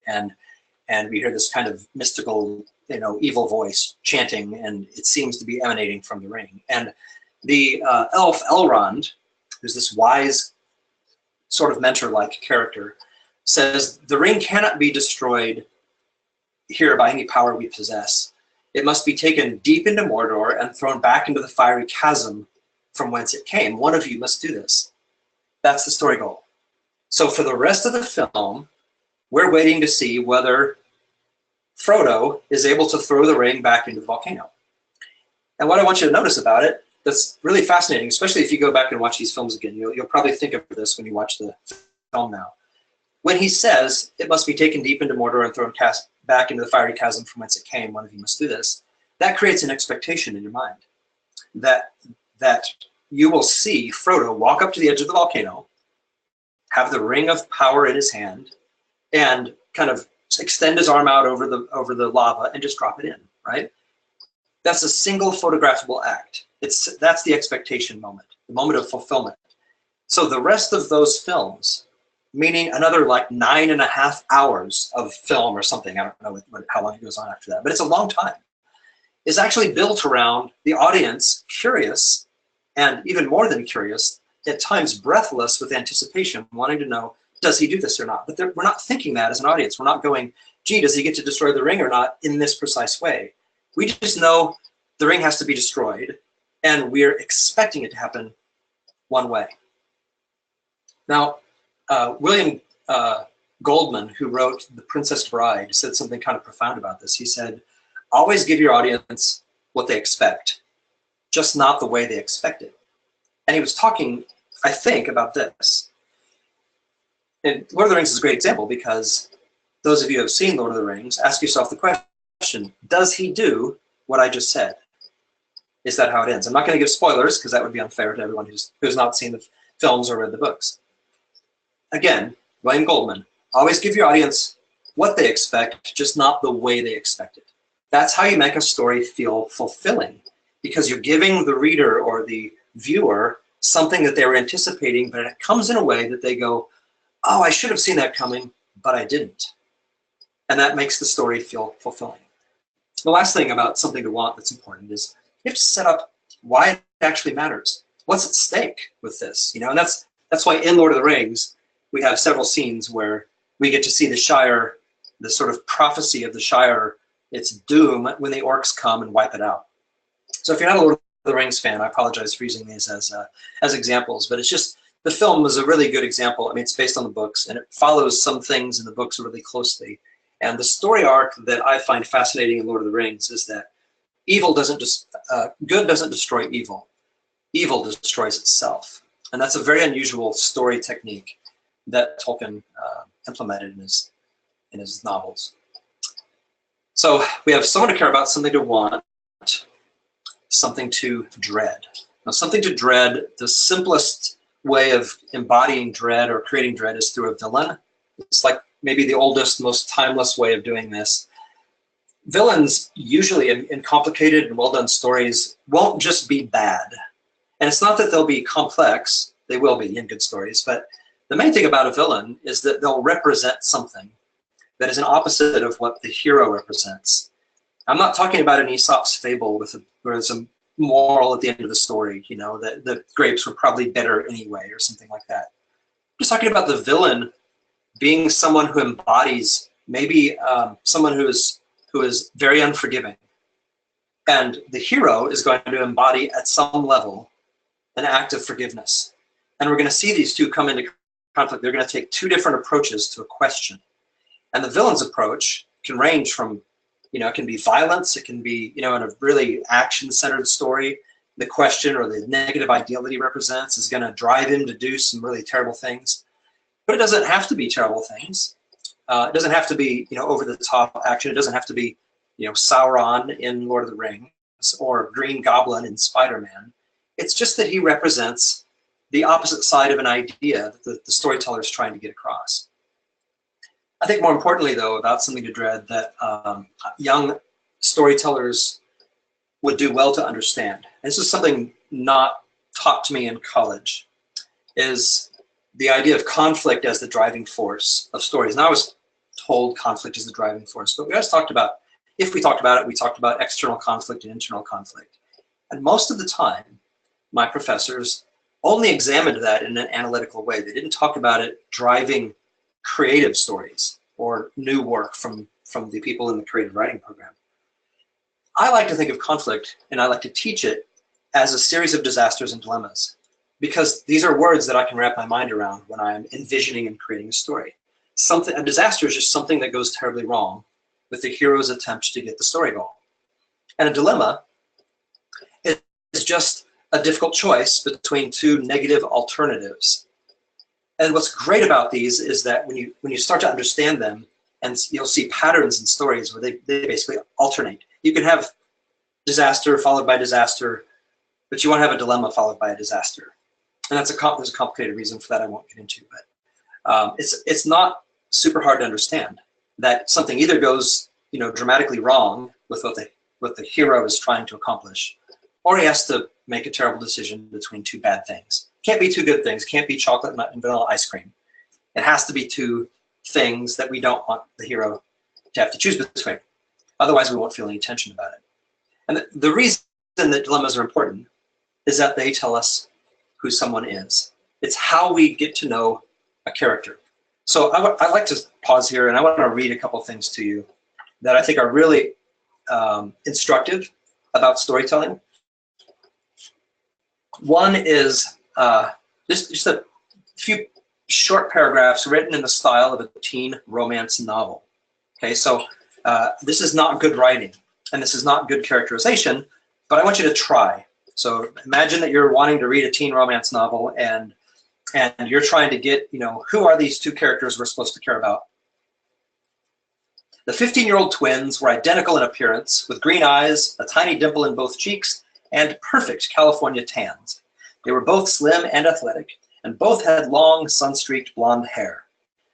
and we hear this kind of mystical, evil voice chanting, and it seems to be emanating from the ring. And the elf Elrond, who's this wise sort of mentor-like character, says the ring cannot be destroyed here by any power we possess. It must be taken deep into Mordor and thrown back into the fiery chasm from whence it came. One of you must do this. That's the story goal. So for the rest of the film, we're waiting to see whether Frodo is able to throw the ring back into the volcano. And what I want you to notice about it, that's really fascinating, especially if you go back and watch these films again. You'll probably think of this when you watch the film now. When he says, it must be taken deep into Mordor and thrown back into the fiery chasm from whence it came, one of you must do this, that creates an expectation in your mind that you will see Frodo walk up to the edge of the volcano, have the ring of power in his hand, and kind of extend his arm out over the lava and just drop it in, right? That's a single photographable act. That's the expectation moment, the moment of fulfillment. So the rest of those films, meaning another like 9.5 hours of film or something, I don't know how long it goes on after that, but it's a long time, is actually built around the audience curious, and even more than curious, at times breathless with anticipation, wanting to know, does he do this or not? But we're not thinking that as an audience. We're not going, gee, does he get to destroy the ring or not in this precise way? We just know the ring has to be destroyed, and we're expecting it to happen one way. Now, William Goldman, who wrote The Princess Bride, said something kind of profound about this. He said, always give your audience what they expect. just not the way they expected. And he was talking, I think, about this. And Lord of the Rings is a great example because those of you who have seen Lord of the Rings, ask yourself the question, does he do what I just said? Is that how it ends? I'm not going to give spoilers because that would be unfair to everyone who's not seen the films or read the books. Again, William Goldman, always give your audience what they expect, just not the way they expect it. That's how you make a story feel fulfilling, because you're giving the reader or the viewer something that they were anticipating, but it comes in a way that they go, oh, I should have seen that coming, but I didn't. And that makes the story feel fulfilling. The last thing about something to want that's important is you have to set up why it actually matters. What's at stake with this? And that's why in Lord of the Rings, we have several scenes where we get to see the Shire, the sort of prophecy of the Shire, its doom when the orcs come and wipe it out. So if you're not a Lord of the Rings fan, I apologize for using these as examples, but it's just, the film is a really good example. I mean, it's based on the books, and it follows some things in the books really closely. And the story arc that I find fascinating in Lord of the Rings is that good doesn't destroy evil. Evil destroys itself. And that's a very unusual story technique that Tolkien implemented in his novels. So we have someone to care about, something to want, something to dread. Now, something to dread, the simplest way of embodying dread or creating dread is through a villain. It's like maybe the oldest, most timeless way of doing this. Villains, usually in complicated and well-done stories, won't just be bad. And it's not that they'll be complex, they will be in good stories, but the main thing about a villain is that they'll represent something that is an opposite of what the hero represents. I'm not talking about an Aesop's fable where there's a moral at the end of the story, that the grapes were probably better anyway or something like that. I'm just talking about the villain being someone who embodies maybe someone who is very unforgiving. And the hero is going to embody at some level an act of forgiveness. And we're going to see these two come into conflict. They're going to take two different approaches to a question. And the villain's approach can range from, it can be violence, it can be, in a really action-centered story, the question or the negative ideal that he represents is going to drive him to do some really terrible things. But it doesn't have to be terrible things. It doesn't have to be, over-the-top action. It doesn't have to be, Sauron in Lord of the Rings or Green Goblin in Spider-Man. It's just that he represents the opposite side of an idea that the storyteller is trying to get across. I think more importantly, though, about something to dread that young storytellers would do well to understand, and this is something not taught to me in college, is the idea of conflict as the driving force of stories. And I was told conflict is the driving force, but we always talked about, if we talked about it, we talked about external conflict and internal conflict. And most of the time, my professors only examined that in an analytical way. They didn't talk about it driving creative stories or new work from the people in the creative writing program. I like to think of conflict, and I like to teach it as a series of disasters and dilemmas, because these are words that I can wrap my mind around when I'm envisioning and creating a story. A disaster is just something that goes terribly wrong with the hero's attempt to get the story goal. And a dilemma is just a difficult choice between two negative alternatives. And what's great about these is that when you start to understand them, and you'll see patterns in stories where they basically alternate. You can have disaster followed by disaster, but you won't have a dilemma followed by a disaster. And there's a complicated reason for that I won't get into, but it's not super hard to understand that something either goes dramatically wrong with what the hero is trying to accomplish, or he has to make a terrible decision between two bad things. Can't be two good things. Can't be chocolate and vanilla ice cream. It has to be two things that we don't want the hero to have to choose between. Otherwise, we won't feel any tension about it. And the reason that dilemmas are important is that they tell us who someone is. It's how we get to know a character. So I'd like to pause here, and I want to read a couple things to you that I think are really instructive about storytelling. One is just a few short paragraphs written in the style of a teen romance novel. Okay, so this is not good writing, and this is not good characterization, but I want you to try. So imagine that you're wanting to read a teen romance novel and you're trying to get, who are these two characters we're supposed to care about? The 15-year-old twins were identical in appearance, with green eyes, a tiny dimple in both cheeks, and perfect California tans. They were both slim and athletic, and both had long, sun-streaked blonde hair.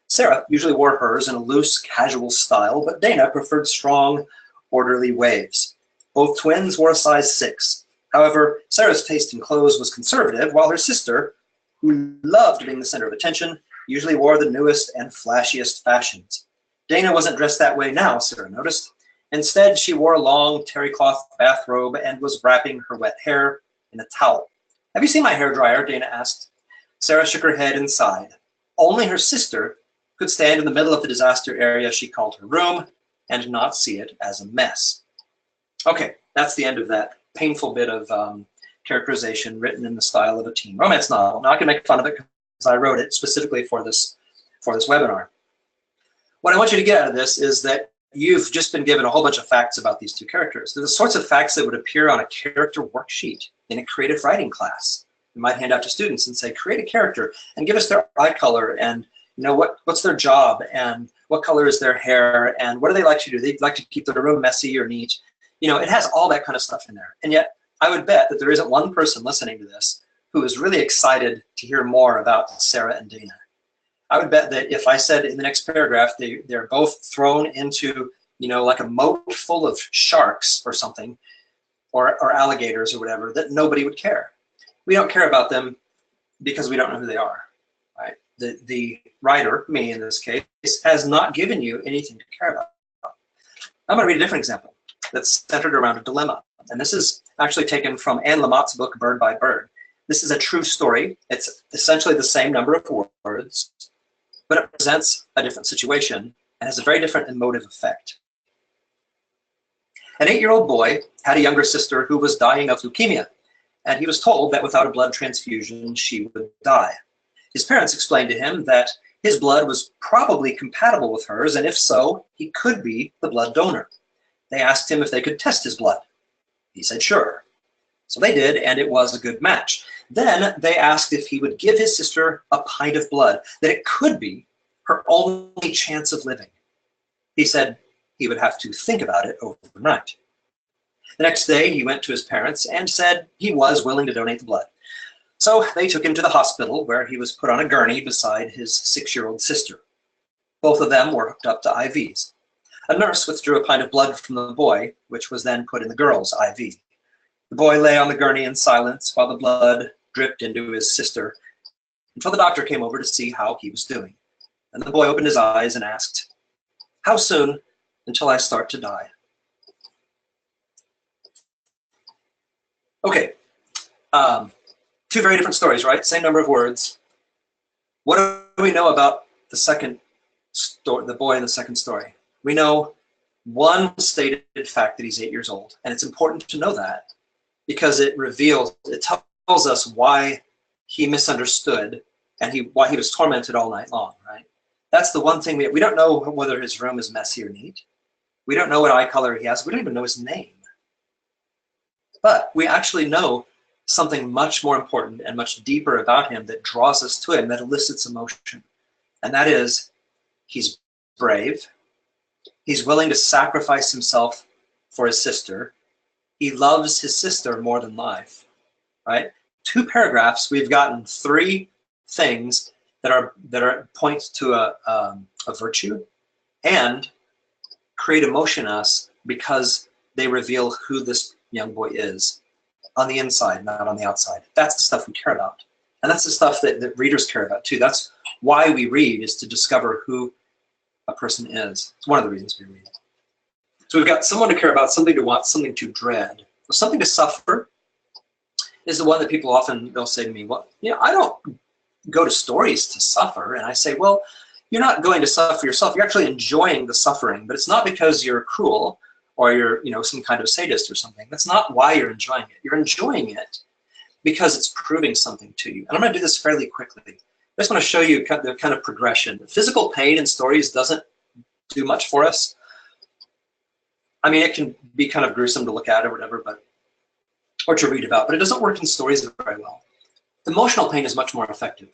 Sarah usually wore hers in a loose, casual style, but Dana preferred strong, orderly waves. Both twins wore a size 6. However, Sarah's taste in clothes was conservative, while her sister, who loved being the center of attention, usually wore the newest and flashiest fashions. Dana wasn't dressed that way now, Sarah noticed. Instead, she wore a long terry cloth bathrobe and was wrapping her wet hair in a towel. "Have you seen my hairdryer?" Dana asked. Sarah shook her head and sighed. Only her sister could stand in the middle of the disaster area she called her room and not see it as a mess. Okay, that's the end of that painful bit of characterization written in the style of a teen romance novel. Now I can make fun of it because I wrote it specifically for this webinar. What I want you to get out of this is that you've just been given a whole bunch of facts about these two characters. They're the sorts of facts that would appear on a character worksheet in a creative writing class. You might hand out to students and say, create a character and give us their eye color and what's their job and what color is their hair and what do they like to do? They like to keep their room messy or neat. It has all that kind of stuff in there. And yet I would bet that there isn't one person listening to this who is really excited to hear more about Sarah and Dana. I would bet that if I said in the next paragraph they're both thrown into, like a moat full of sharks or something, or alligators or whatever, that nobody would care. We don't care about them because we don't know who they are, right? The writer, me in this case, has not given you anything to care about. I'm going to read a different example that's centered around a dilemma. And this is actually taken from Anne Lamott's book, Bird by Bird. This is a true story. It's essentially the same number of words, but it presents a different situation and has a very different emotive effect. An 8-year-old boy had a younger sister who was dying of leukemia, and he was told that without a blood transfusion, she would die. His parents explained to him that his blood was probably compatible with hers, and if so, he could be the blood donor. They asked him if they could test his blood. He said, sure. So they did, and it was a good match. Then they asked if he would give his sister a pint of blood, that it could be her only chance of living. He said he would have to think about it overnight. The next day, he went to his parents and said he was willing to donate the blood. So they took him to the hospital, where he was put on a gurney beside his 6-year-old sister. Both of them were hooked up to IVs. A nurse withdrew a pint of blood from the boy, which was then put in the girl's IV. The boy lay on the gurney in silence while the blood dripped into his sister until the doctor came over to see how he was doing. And the boy opened his eyes and asked, "How soon until I start to die?" Okay, two very different stories, right? Same number of words. What do we know about the second story, the boy in the second story? We know one stated fact that he's 8 years old, and it's important to know that because it tells us why he misunderstood and why he was tormented all night long, right? That's the one thing we don't know whether his room is messy or neat. We don't know what eye color he has. We don't even know his name. But we actually know something much more important and much deeper about him that draws us to him, that elicits emotion. And that is, he's brave. He's willing to sacrifice himself for his sister. He loves his sister more than life, right? 2 paragraphs, we've gotten 3 things that are point to a virtue and create emotion in us because they reveal who this young boy is on the inside, not on the outside. That's the stuff we care about. And that's the stuff that readers care about too. That's why we read, is to discover who a person is. It's one of the reasons we read. So we've got someone to care about, something to want, something to dread. Something to suffer is the one that people often, they'll say to me, well, I don't go to stories to suffer. And I say, well, you're not going to suffer yourself. You're actually enjoying the suffering, but it's not because you're cruel or you're, some kind of sadist or something. That's not why you're enjoying it. You're enjoying it because it's proving something to you. And I'm going to do this fairly quickly. I just want to show you the kind of progression. Physical pain in stories doesn't do much for us. I mean, it can be kind of gruesome to look at or whatever, but or to read about, but it doesn't work in stories very well. Emotional pain is much more effective.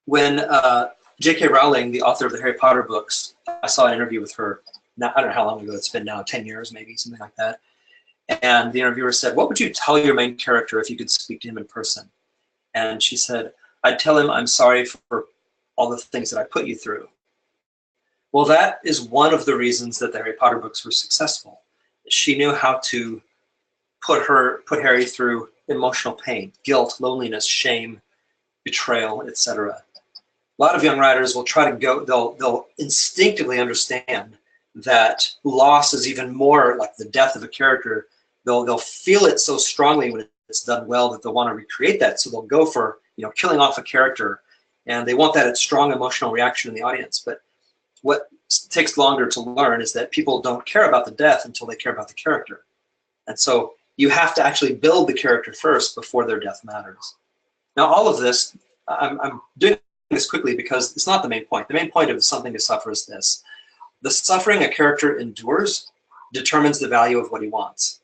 When J.K. Rowling, the author of the Harry Potter books, I saw an interview with her, I don't know how long ago it's been now, 10 years maybe, something like that. And the interviewer said, what would you tell your main character if you could speak to him in person? And she said, I'd tell him I'm sorry for all the things that I put you through. Well, that is one of the reasons that the Harry Potter books were successful. She knew how to put Harry through emotional pain, guilt, loneliness, shame, betrayal, etc. A lot of young writers will try to go, they'll instinctively understand that loss is even more like the death of a character. They'll feel it so strongly when it's done well that they'll want to recreate that. So they'll go for, killing off a character, and they want that strong emotional reaction in the audience. But what takes longer to learn is that people don't care about the death until they care about the character. And so you have to actually build the character first before their death matters. Now, all of this, I'm doing this quickly because it's not the main point. The main point of something to suffer is this. The suffering a character endures determines the value of what he wants.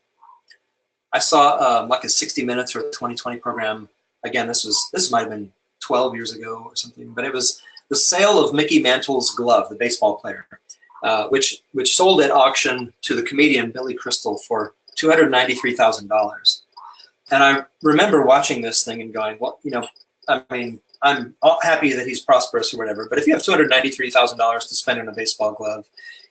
I saw like a 60 Minutes or a 20/20 program. Again, this might have been 12 years ago or something, but it was the sale of Mickey Mantle's glove, the baseball player, which sold at auction to the comedian Billy Crystal for $293,000. And I remember watching this thing and going, well, I mean, I'm happy that he's prosperous or whatever, but if you have $293,000 to spend on a baseball glove,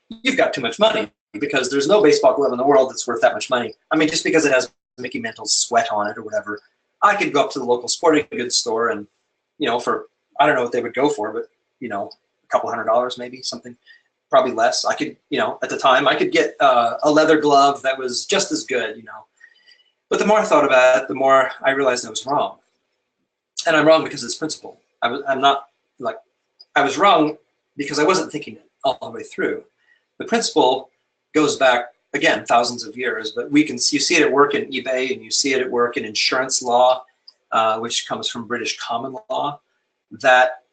you've got too much money, because there's no baseball glove in the world that's worth that much money. I mean, just because it has Mickey Mantle's sweat on it or whatever, I could go up to the local sporting goods store and, for, I don't know what they would go for, but, a couple $100 maybe, something, probably less. I could, at the time, I could get a leather glove that was just as good, But the more I thought about it, the more I realized I was wrong. And I'm wrong because of this principle. I was wrong because I wasn't thinking it all the way through. The principle goes back, again, thousands of years, but you see it at work in eBay, and you see it at work in insurance law, which comes from British common law, that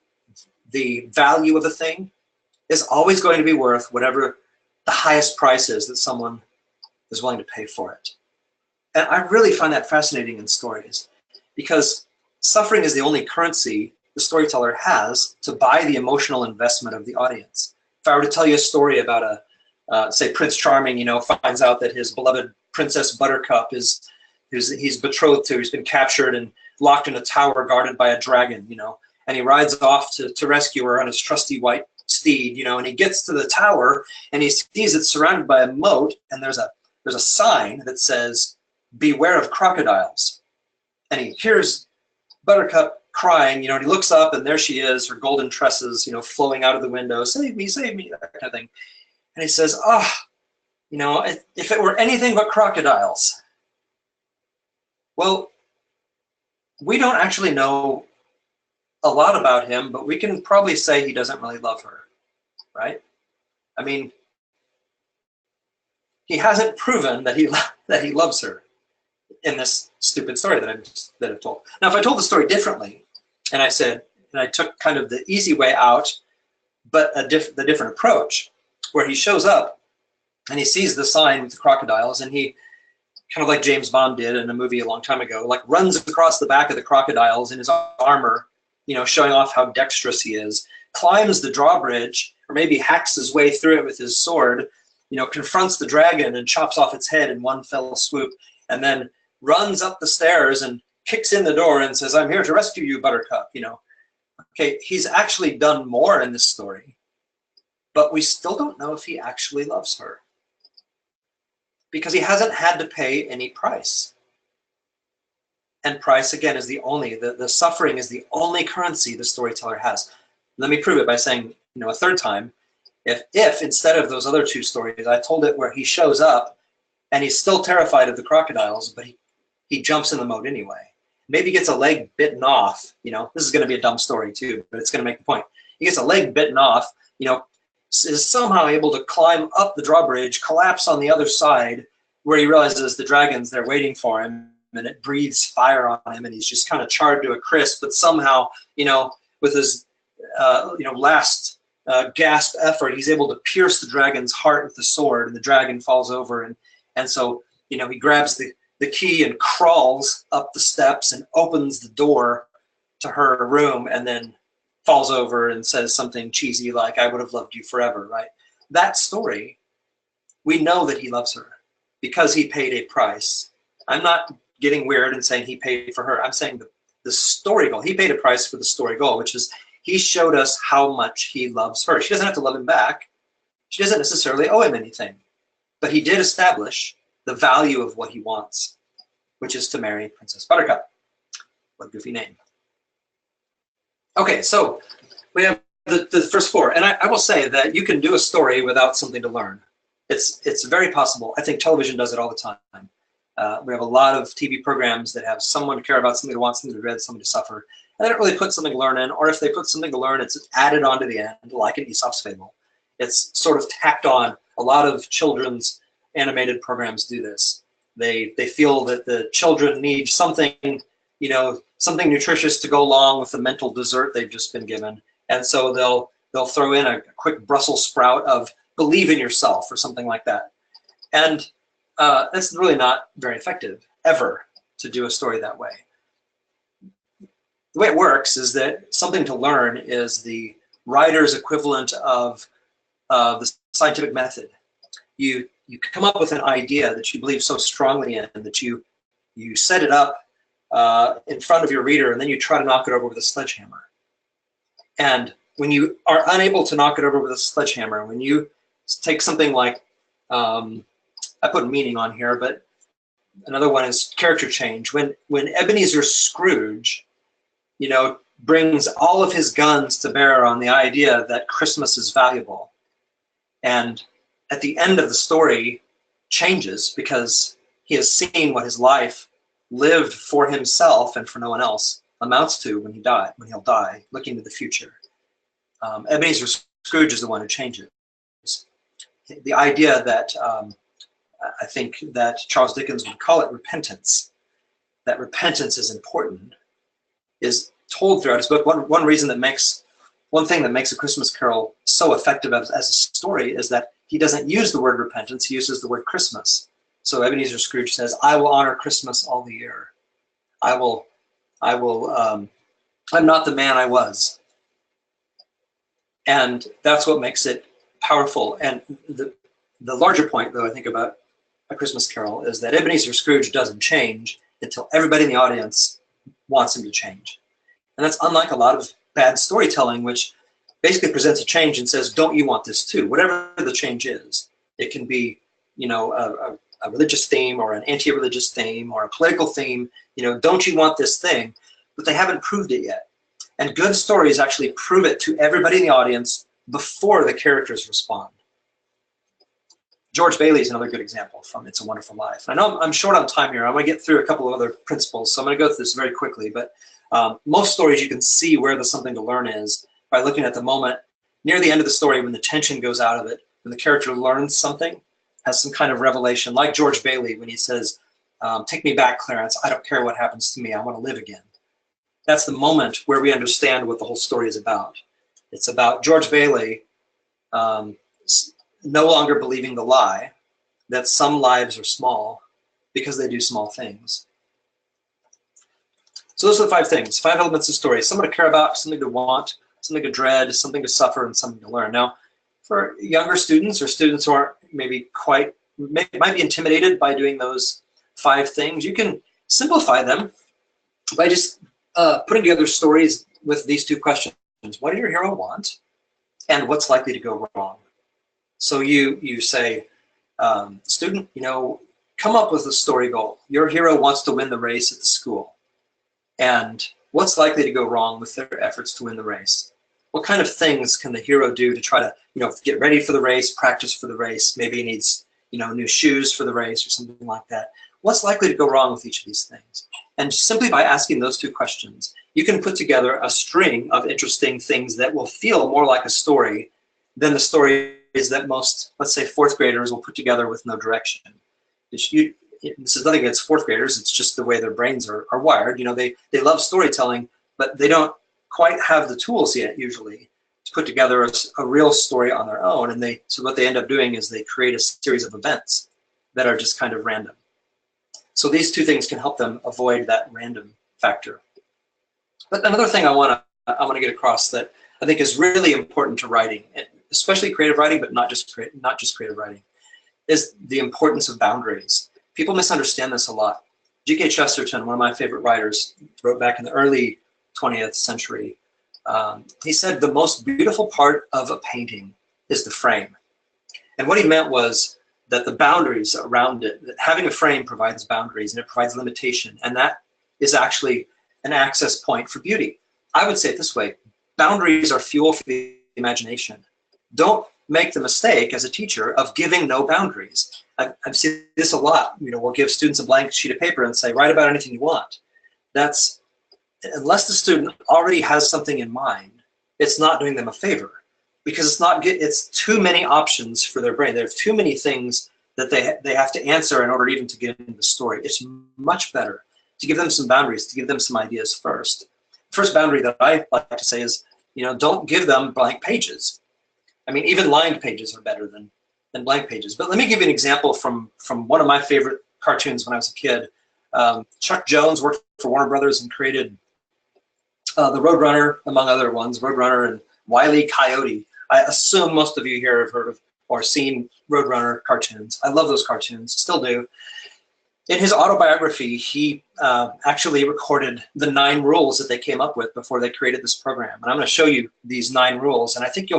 the value of a thing is always going to be worth whatever the highest price is that someone is willing to pay for it. And I really find that fascinating in stories, because suffering is the only currency the storyteller has to buy the emotional investment of the audience. If I were to tell you a story about say Prince Charming, finds out that his beloved Princess Buttercup he's betrothed to, he's been captured and locked in a tower guarded by a dragon, and he rides off to rescue her on his trusty white steed, and he gets to the tower and he sees it's surrounded by a moat, and there's a sign that says, "Beware of crocodiles." And he hears Buttercup crying, and he looks up, and there she is, her golden tresses, flowing out of the window, save me, that kind of thing. And he says, if it were anything but crocodiles. Well, we don't actually know a lot about him, but we can probably say he doesn't really love her, right? I mean, he hasn't proven that he loves her in this stupid story that I've told. Now, if I told the story differently, and I took kind of the easy way out, but the different approach, where he shows up and he sees the sign with the crocodiles, and he, kind of like James Bond did in a movie a long time ago, like runs across the back of the crocodiles in his armor, showing off how dexterous he is, climbs the drawbridge, or maybe hacks his way through it with his sword, confronts the dragon and chops off its head in one fell swoop, and then runs up the stairs and kicks in the door and says, "I'm here to rescue you, Buttercup." Okay, he's actually done more in this story, but we still don't know if he actually loves her, because he hasn't had to pay any price. And price, again, is the suffering is the only currency the storyteller has. Let me prove it by saying, a third time, if instead of those other two stories, I told it where he shows up and he's still terrified of the crocodiles, but he jumps in the moat anyway. Maybe gets a leg bitten off. This is going to be a dumb story too, but it's going to make the point. He gets a leg bitten off, is somehow able to climb up the drawbridge, collapse on the other side, where he realizes the dragon's there waiting for him, and it breathes fire on him, and he's just kind of charred to a crisp, but somehow, with his, last gasp effort, he's able to pierce the dragon's heart with the sword, and the dragon falls over, and so, he grabs the key and crawls up the steps and opens the door to her room and then falls over and says something cheesy like, I would have loved you forever, right? That story, we know that he loves her because he paid a price. I'm not getting weird and saying he paid for her. I'm saying the story goal. He paid a price for the story goal, which is he showed us how much he loves her. She doesn't have to love him back. She doesn't necessarily owe him anything. But he did establish the value of what he wants, which is to marry Princess Buttercup. What a goofy name. Okay, so we have the first four. And I will say that you can do a story without something to learn. It's very possible. I think television does it all the time. We have a lot of TV programs that have someone to care about, something to want, something to read, something to suffer. And they don't really put something to learn in, or if they put something to learn, it's added on to the end, like in Aesop's Fable. It's sort of tacked on. A lot of children's animated programs do this. They feel that the children need something, you know, something nutritious to go along with the mental dessert they've just been given. And so they'll throw in a quick Brussels sprout of believe in yourself or something like that. And that's really not very effective, ever, to do a story that way. The way it works is that something to learn is the writer's equivalent of the scientific method. You come up with an idea that you believe so strongly in that you set it up in front of your reader, and then you try to knock it over with a sledgehammer. And when you are unable to knock it over with a sledgehammer, when you take something like, I put meaning on here, but another one is character change. When Ebenezer Scrooge, you know, brings all of his guns to bear on the idea that Christmas is valuable, and at the end of the story changes because he has seen what his life lived for himself and for no one else amounts to when he'll die, looking to the future. Ebenezer Scrooge is the one who changes. The idea that I think that Charles Dickens would call it repentance, that repentance is important, is told throughout his book. One thing that makes A Christmas Carol so effective as a story is that he doesn't use the word repentance, he uses the word Christmas. So Ebenezer Scrooge says, I will honor Christmas all the year. I'm not the man I was. And that's what makes it powerful. And the larger point, though, I think about A Christmas Carol is that Ebenezer Scrooge doesn't change until everybody in the audience wants him to change. And that's unlike a lot of bad storytelling, which basically presents a change and says, don't you want this too? Whatever the change is. It can be, you know, a religious theme or an anti-religious theme or a political theme, you know, don't you want this thing? But they haven't proved it yet. And good stories actually prove it to everybody in the audience before the characters respond. George Bailey is another good example from It's a Wonderful Life. I know I'm short on time here. I'm going to get through a couple of other principles, so I'm going to go through this very quickly. But most stories, you can see where the something to learn is by looking at the moment near the end of the story when the tension goes out of it, when the character learns something, has some kind of revelation, like George Bailey when he says, take me back, Clarence. I don't care what happens to me. I want to live again. That's the moment where we understand what the whole story is about. It's about George Bailey no longer believing the lie that some lives are small because they do small things. So those are the 5 things, 5 elements of story: something to care about, something to want, something to dread, something to suffer, and something to learn. Now, for younger students or students who aren't might be intimidated by doing those 5 things, you can simplify them by just putting together stories with these 2 questions. What did your hero want? And what's likely to go wrong? So you say, student, you know, come up with a story goal. Your hero wants to win the race at the school. And what's likely to go wrong with their efforts to win the race? What kind of things can the hero do to try to, you know, get ready for the race, practice for the race? Maybe he needs, you know, new shoes for the race or something like that. What's likely to go wrong with each of these things? And simply by asking those 2 questions, you can put together a string of interesting things that will feel more like a story than the stories that most, let's say, 4th graders will put together with no direction. This is nothing against 4th graders, it's just the way their brains are wired. You know, they love storytelling, but they don't quite have the tools yet, usually, to put together a real story on their own. And so what they end up doing is they create a series of events that are just kind of random. So these two things can help them avoid that random factor. But another thing I want to get across that I think is really important to writing, especially creative writing, but not just creative writing, is the importance of boundaries. People misunderstand this a lot. G.K. Chesterton, one of my favorite writers, wrote back in the early 20th century. He said the most beautiful part of a painting is the frame. And what he meant was that the boundaries around it, that having a frame provides boundaries and it provides limitation. And that is actually an access point for beauty. I would say it this way: boundaries are fuel for the imagination. Don't make the mistake as a teacher of giving no boundaries. I've seen this a lot. We'll give students a blank sheet of paper and say, write about anything you want. That's, unless the student already has something in mind, it's not doing them a favor, because it's too many options for their brain. There are too many things that they have to answer in order even to get into the story. It's much better to give them some boundaries, to give them some ideas first. First boundary that I like to say is, don't give them blank pages. I mean, even lined pages are better than blank pages. But let me give you an example from one of my favorite cartoons when I was a kid. Chuck Jones worked for Warner Brothers and created the Roadrunner, among other ones, Roadrunner and Wile E. Coyote. I assume most of you here have heard of or seen Roadrunner cartoons. I love those cartoons, still do. In his autobiography, he actually recorded the 9 rules that they came up with before they created this program. And I'm going to show you these 9 rules. And I think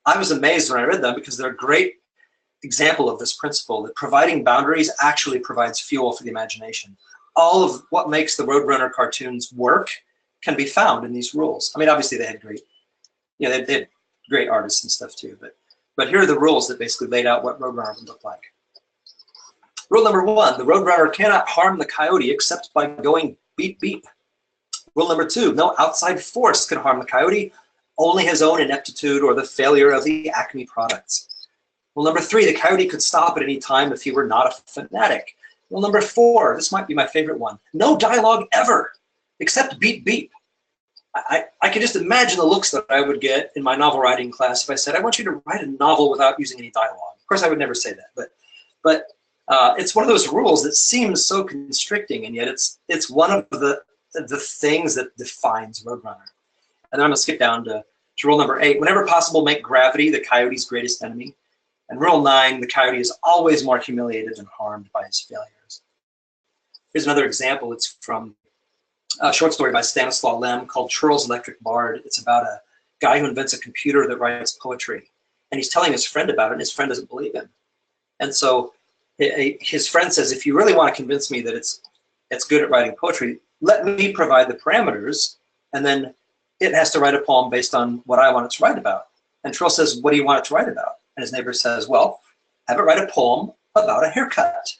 I was amazed when I read them, because they're a great example of this principle, that providing boundaries actually provides fuel for the imagination. All of what makes the Roadrunner cartoons work can be found in these rules. I mean, obviously they had great, they had great artists and stuff too, but here are the rules that basically laid out what Roadrunner would look like. Rule number 1, the Roadrunner cannot harm the coyote except by going beep, beep. Rule number 2, no outside force can harm the coyote, only his own ineptitude or the failure of the Acme products. Rule number 3, the coyote could stop at any time if he were not a fanatic. Rule number 4, this might be my favorite one, no dialogue ever, except beep, beep. I can just imagine the looks that I would get in my novel writing class if I said, I want you to write a novel without using any dialogue. Of course, I would never say that, but it's one of those rules that seems so constricting, and yet it's one of the things that defines Roadrunner. And then I'm going to skip down to rule number 8. Whenever possible, make gravity the coyote's greatest enemy. And rule 9, the coyote is always more humiliated than harmed by his failures. Here's another example. It's from a short story by Stanislaw Lem called Churl's Electric Bard. It's about a guy who invents a computer that writes poetry. And he's telling his friend about it, and his friend doesn't believe him. And so his friend says, if you really want to convince me that it's good at writing poetry, let me provide the parameters, and then it has to write a poem based on what I want it to write about. And Churl says, what do you want it to write about? And his neighbor says, well, have it write a poem about a haircut,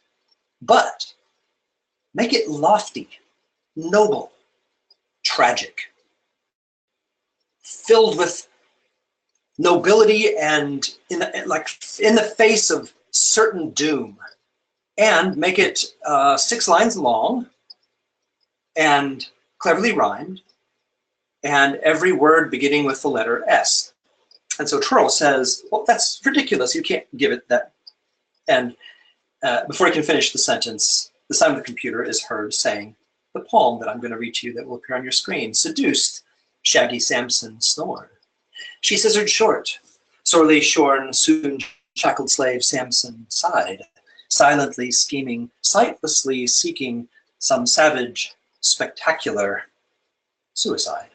but make it lofty, noble, tragic, filled with nobility and in the face of certain doom, and make it 6 lines long and cleverly rhymed, and every word beginning with the letter S. And so Churl says, well, that's ridiculous. You can't give it that. And before he can finish the sentence, the sound of the computer is heard saying, the poem that I'm going to read to you that will appear on your screen. Seduced, shaggy Samson snored. She scissored short, sorely shorn, soon shackled slave Samson sighed, silently scheming, sightlessly seeking some savage, spectacular suicide.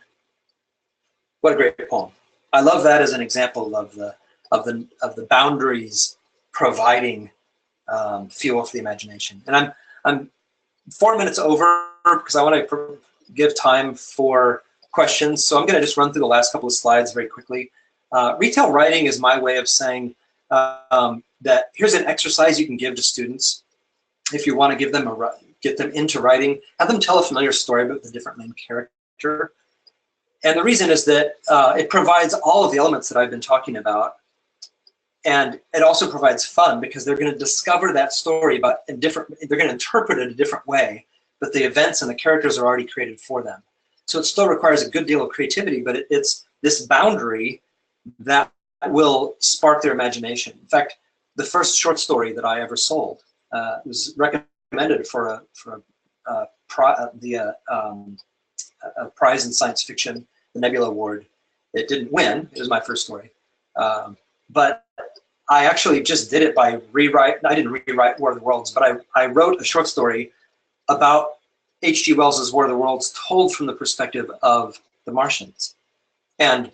What a great poem. I love that as an example of the boundaries providing fuel for the imagination. And I'm 4 minutes over because I want to give time for questions. So I'm going to just run through the last couple of slides very quickly. Retail writing is my way of saying that here's an exercise you can give to students if you want to get them into writing. Have them tell a familiar story about the different main character. And the reason is that it provides all of the elements that I've been talking about. And it also provides fun because they're going to discover that story, but they're going to interpret it a different way, but the events and the characters are already created for them. So it still requires a good deal of creativity, but it's this boundary that will spark their imagination. In fact, the first short story that I ever sold was recommended recommended for a prize in science fiction, the Nebula Award. It didn't win. It was my first story, but I actually just did it by rewrite. I didn't rewrite War of the Worlds, but I wrote a short story about H.G. Wells's War of the Worlds told from the perspective of the Martians. And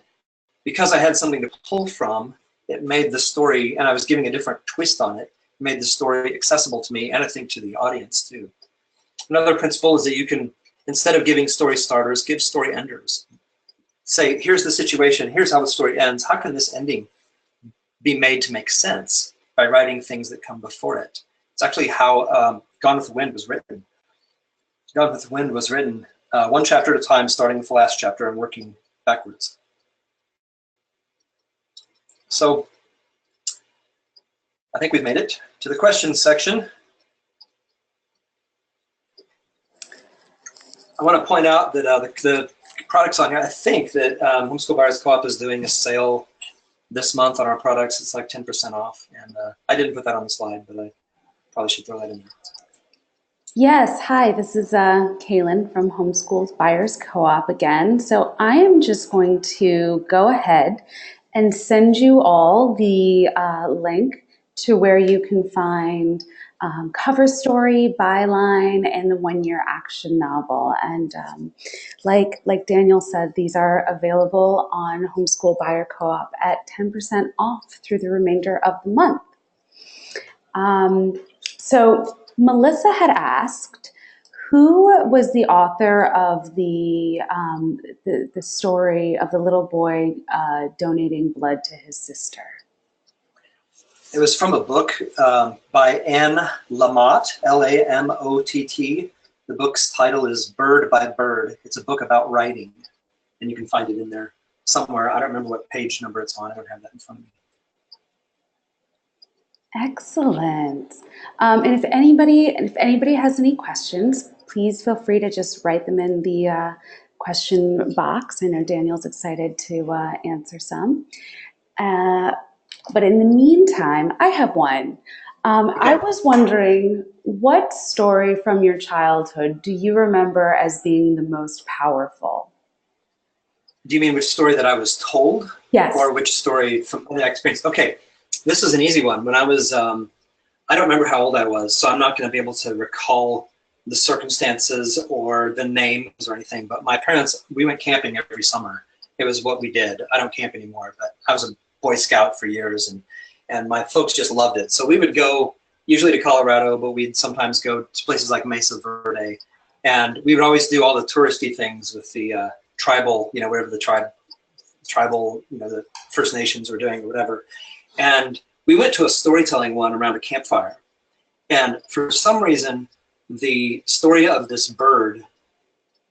because I had something to pull from, it made the story, and I was giving a different twist on it, made the story accessible to me and I think to the audience too. Another principle is that you can, instead of giving story starters, give story enders. Say, here's the situation, here's how the story ends. How can this ending be made to make sense by writing things that come before it? It's actually how Gone with the Wind was written. Gone with the Wind was written one chapter at a time, starting with the last chapter and working backwards. So I think we've made it to the questions section. I want to point out that the products on here, I think that Homeschool Buyers Co-op is doing a sale this month on our products. It's like 10% off. And I didn't put that on the slide, but I probably should throw that in there. Yes, hi, this is Kaylin from Homeschool Buyers Co-op again. So I am just going to go ahead and send you all the link to where you can find cover story, byline, and the one-year action novel. And like Daniel said, these are available on Homeschool Buyer Co-op at 10% off through the remainder of the month. So Melissa had asked, who was the author of the story of the little boy donating blood to his sister? It was from a book by Anne Lamott, Lamott. The book's title is Bird by Bird. It's a book about writing, and you can find it in there somewhere. I don't remember what page number it's on. I don't have that in front of me. Excellent. And if anybody has any questions, please feel free to just write them in the question box. I know Daniel's excited to answer some. But in the meantime, I have one. I was wondering, what story from your childhood do you remember as being the most powerful? Do you mean which story that I was told? Yes. Or which story from the experience? Okay, this is an easy one. When I was, I don't remember how old I was, so I'm not going to be able to recall the circumstances or the names or anything. But my parents, we went camping every summer. It was what we did. I don't camp anymore, but I was a Boy Scout for years, and my folks just loved it. So we would go usually to Colorado, but we'd sometimes go to places like Mesa Verde, and we would always do all the touristy things with the tribal, whatever the tribal, the First Nations were doing or whatever. And we went to a storytelling one around a campfire, and for some reason, the story of this bird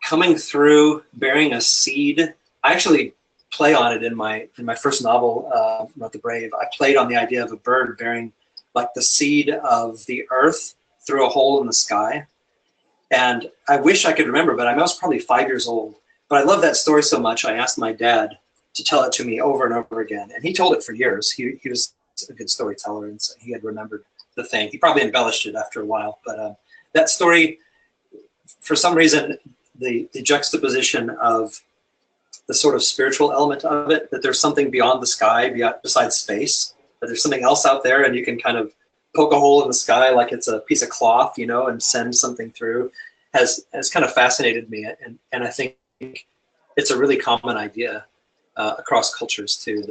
coming through bearing a seed, I actually play on it in my first novel, Not the Brave. I played on the idea of a bird bearing like the seed of the earth through a hole in the sky. And I wish I could remember, but I was probably 5 years old. But I love that story so much, I asked my dad to tell it to me over and over again. And he told it for years. He was a good storyteller, and so he had remembered the thing. He probably embellished it after a while. But that story, for some reason, the juxtaposition of the sort of spiritual element of it, that there's something beyond the sky, besides space, that there's something else out there, and you can kind of poke a hole in the sky like it's a piece of cloth, and send something through, has kind of fascinated me. And I think it's a really common idea across cultures too,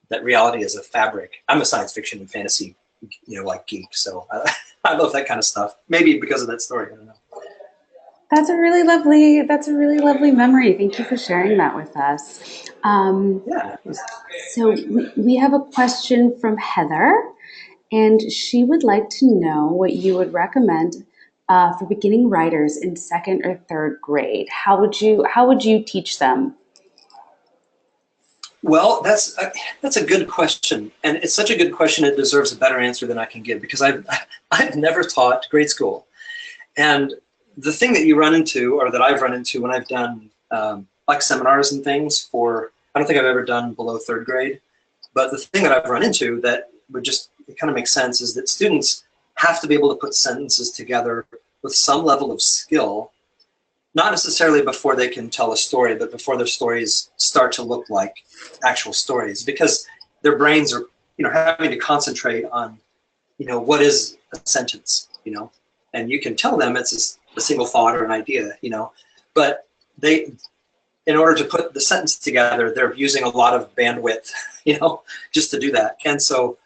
that reality is a fabric. I'm a science fiction and fantasy, like geek, so I love that kind of stuff. Maybe because of that story, I don't know. That's a really lovely memory. Thank you for sharing that with us. Yeah. So we have a question from Heather, and she would like to know what you would recommend for beginning writers in 2nd or 3rd grade. How would you teach them? Well, that's a good question, and it's such a good question. It deserves a better answer than I can give, because I've never taught grade school, and the thing that you run into, or that I've run into when I've done like seminars and things I don't think I've ever done below 3rd grade, but the thing that I've run into that would just, it kind of makes sense, is that students have to be able to put sentences together with some level of skill, not necessarily before they can tell a story, but before their stories start to look like actual stories, because their brains are, having to concentrate on, what is a sentence, and you can tell them it's a single thought or an idea, but they, in order to put the sentence together, they're using a lot of bandwidth, just to do that. And so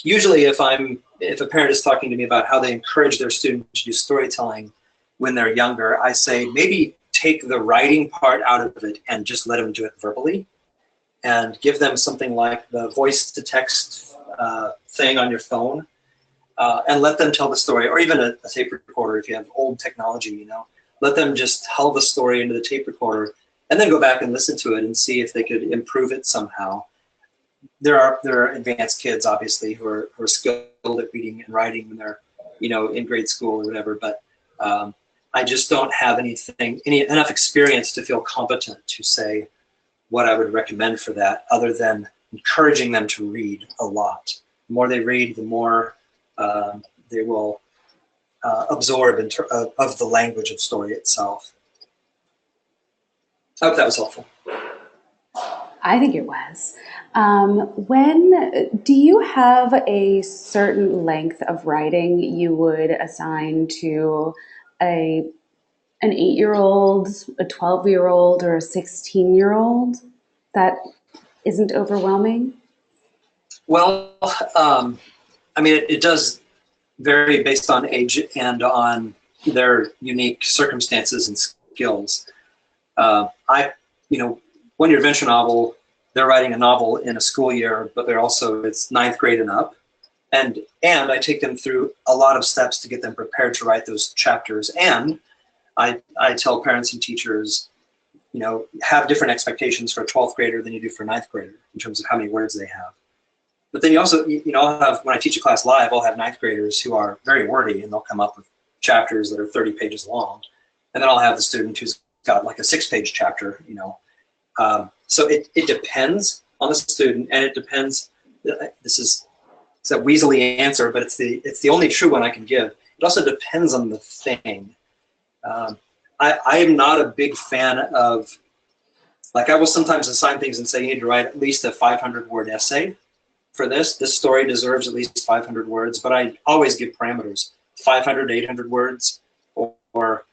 usually if a parent is talking to me about how they encourage their student to do storytelling when they're younger, I say maybe take the writing part out of it and just let them do it verbally, and give them something like the voice to text thing on your phone, and let them tell the story, or even a tape recorder if you have old technology, let them just tell the story into the tape recorder and then go back and listen to it and see if they could improve it somehow. There are advanced kids, obviously, who are skilled at reading and writing when they're, in grade school or whatever, but I just don't have enough experience to feel competent to say what I would recommend for that, other than encouraging them to read a lot. The more they read, the more they will absorb of the language of story itself. I hope that was helpful. I think it was. Do you have a certain length of writing you would assign to an 8-year-old, a 12-year-old, or a 16-year-old that isn't overwhelming? Well, it does vary based on age and on their unique circumstances and skills. One-year adventure novel, they're writing a novel in a school year, but it's 9th grade and up. And I take them through a lot of steps to get them prepared to write those chapters. And I tell parents and teachers, have different expectations for a 12th grader than you do for a 9th grader in terms of how many words they have. But then you also, I'll have, when I teach a class live, I'll have 9th graders who are very wordy, and they'll come up with chapters that are 30 pages long. And then I'll have the student who's got like a 6-page chapter, So it depends on the student, and it depends, it's a weaselly answer, but it's the only true one I can give. It also depends on the thing. I am not a big fan of, I will sometimes assign things and say you need to write at least a 500-word essay for this. This story deserves at least 500 words, but I always give parameters, 500 to 800 words, or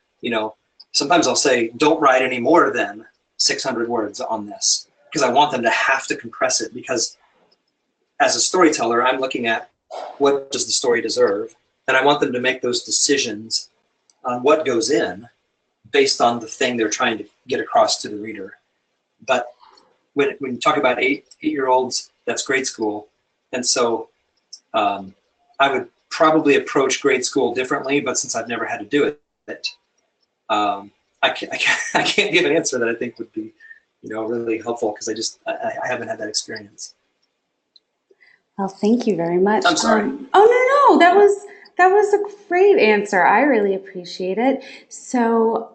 sometimes I'll say don't write any more than 600 words on this, because I want them to have to compress it, because as a storyteller, I'm looking at what does the story deserve, and I want them to make those decisions on what goes in based on the thing they're trying to get across to the reader. But when you talk about 8-year-olds, that's grade school, and so I would probably approach grade school differently, but since I've never had to do it, I can't give an answer that I think would be, really helpful, because I haven't had that experience. Well, thank you very much. I'm sorry. Oh, no, that was a great answer. I really appreciate it. So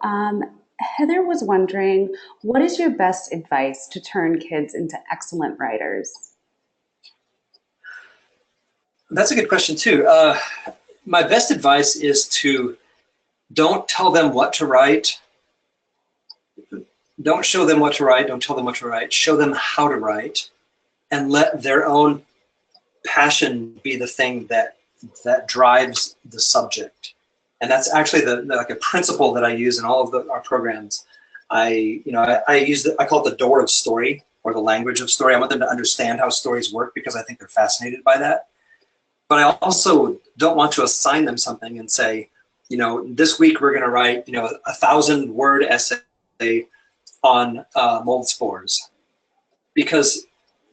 Heather was wondering, what is your best advice to turn kids into excellent writers? That's a good question too. My best advice is to don't tell them what to write. Don't show them what to write. Don't tell them what to write. Show them how to write, and let their own passion be the thing that drives the subject. And that's actually like a principle that I use in all of our programs. I call it the door of story, or the language of story. I want them to understand how stories work, because I think they're fascinated by that. But I also don't want to assign them something and say, this week we're going to write, a 1,000-word essay on mold spores, because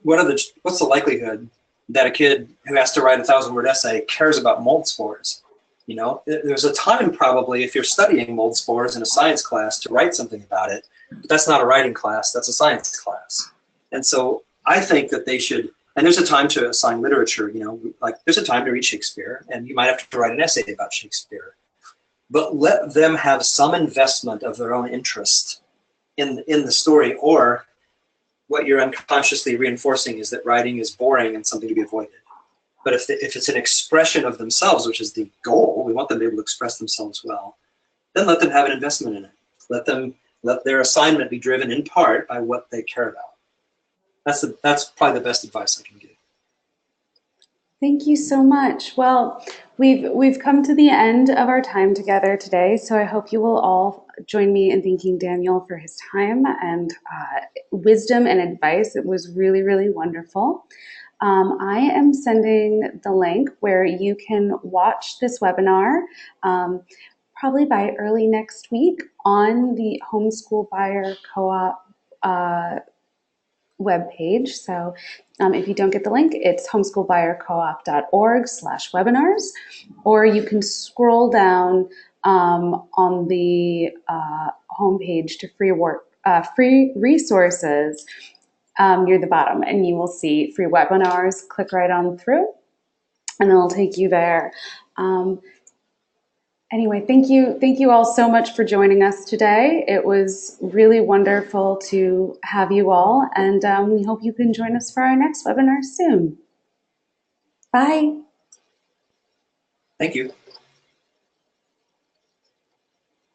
what's the likelihood that a kid who has to write a 1,000-word essay cares about mold spores? There's a time probably, if you're studying mold spores in a science class, to write something about it, but that's not a writing class, that's a science class. And so I think that they should, and there's a time to assign literature, there's a time to read Shakespeare, and you might have to write an essay about Shakespeare, but let them have some investment of their own interest in the story, or what you're unconsciously reinforcing is that writing is boring and something to be avoided. But if it's an expression of themselves, which is the goal, we want them to be able to express themselves well, then let them have an investment in it. Let their assignment be driven in part by what they care about. That's probably the best advice I can give. Thank you so much. Well, we've come to the end of our time together today, so I hope you will all join me in thanking Daniel for his time and wisdom and advice. It was really, really wonderful. I am sending the link where you can watch this webinar probably by early next week on the Homeschool Buyer Co-op webpage. So if you don't get the link, it's homeschoolbuyercoop.org/webinars, or you can scroll down on the homepage to free resources near the bottom, and you will see free webinars. Click right on through, and it'll take you there. Anyway, thank you all so much for joining us today. It was really wonderful to have you all, and we hope you can join us for our next webinar soon. Bye. Thank you.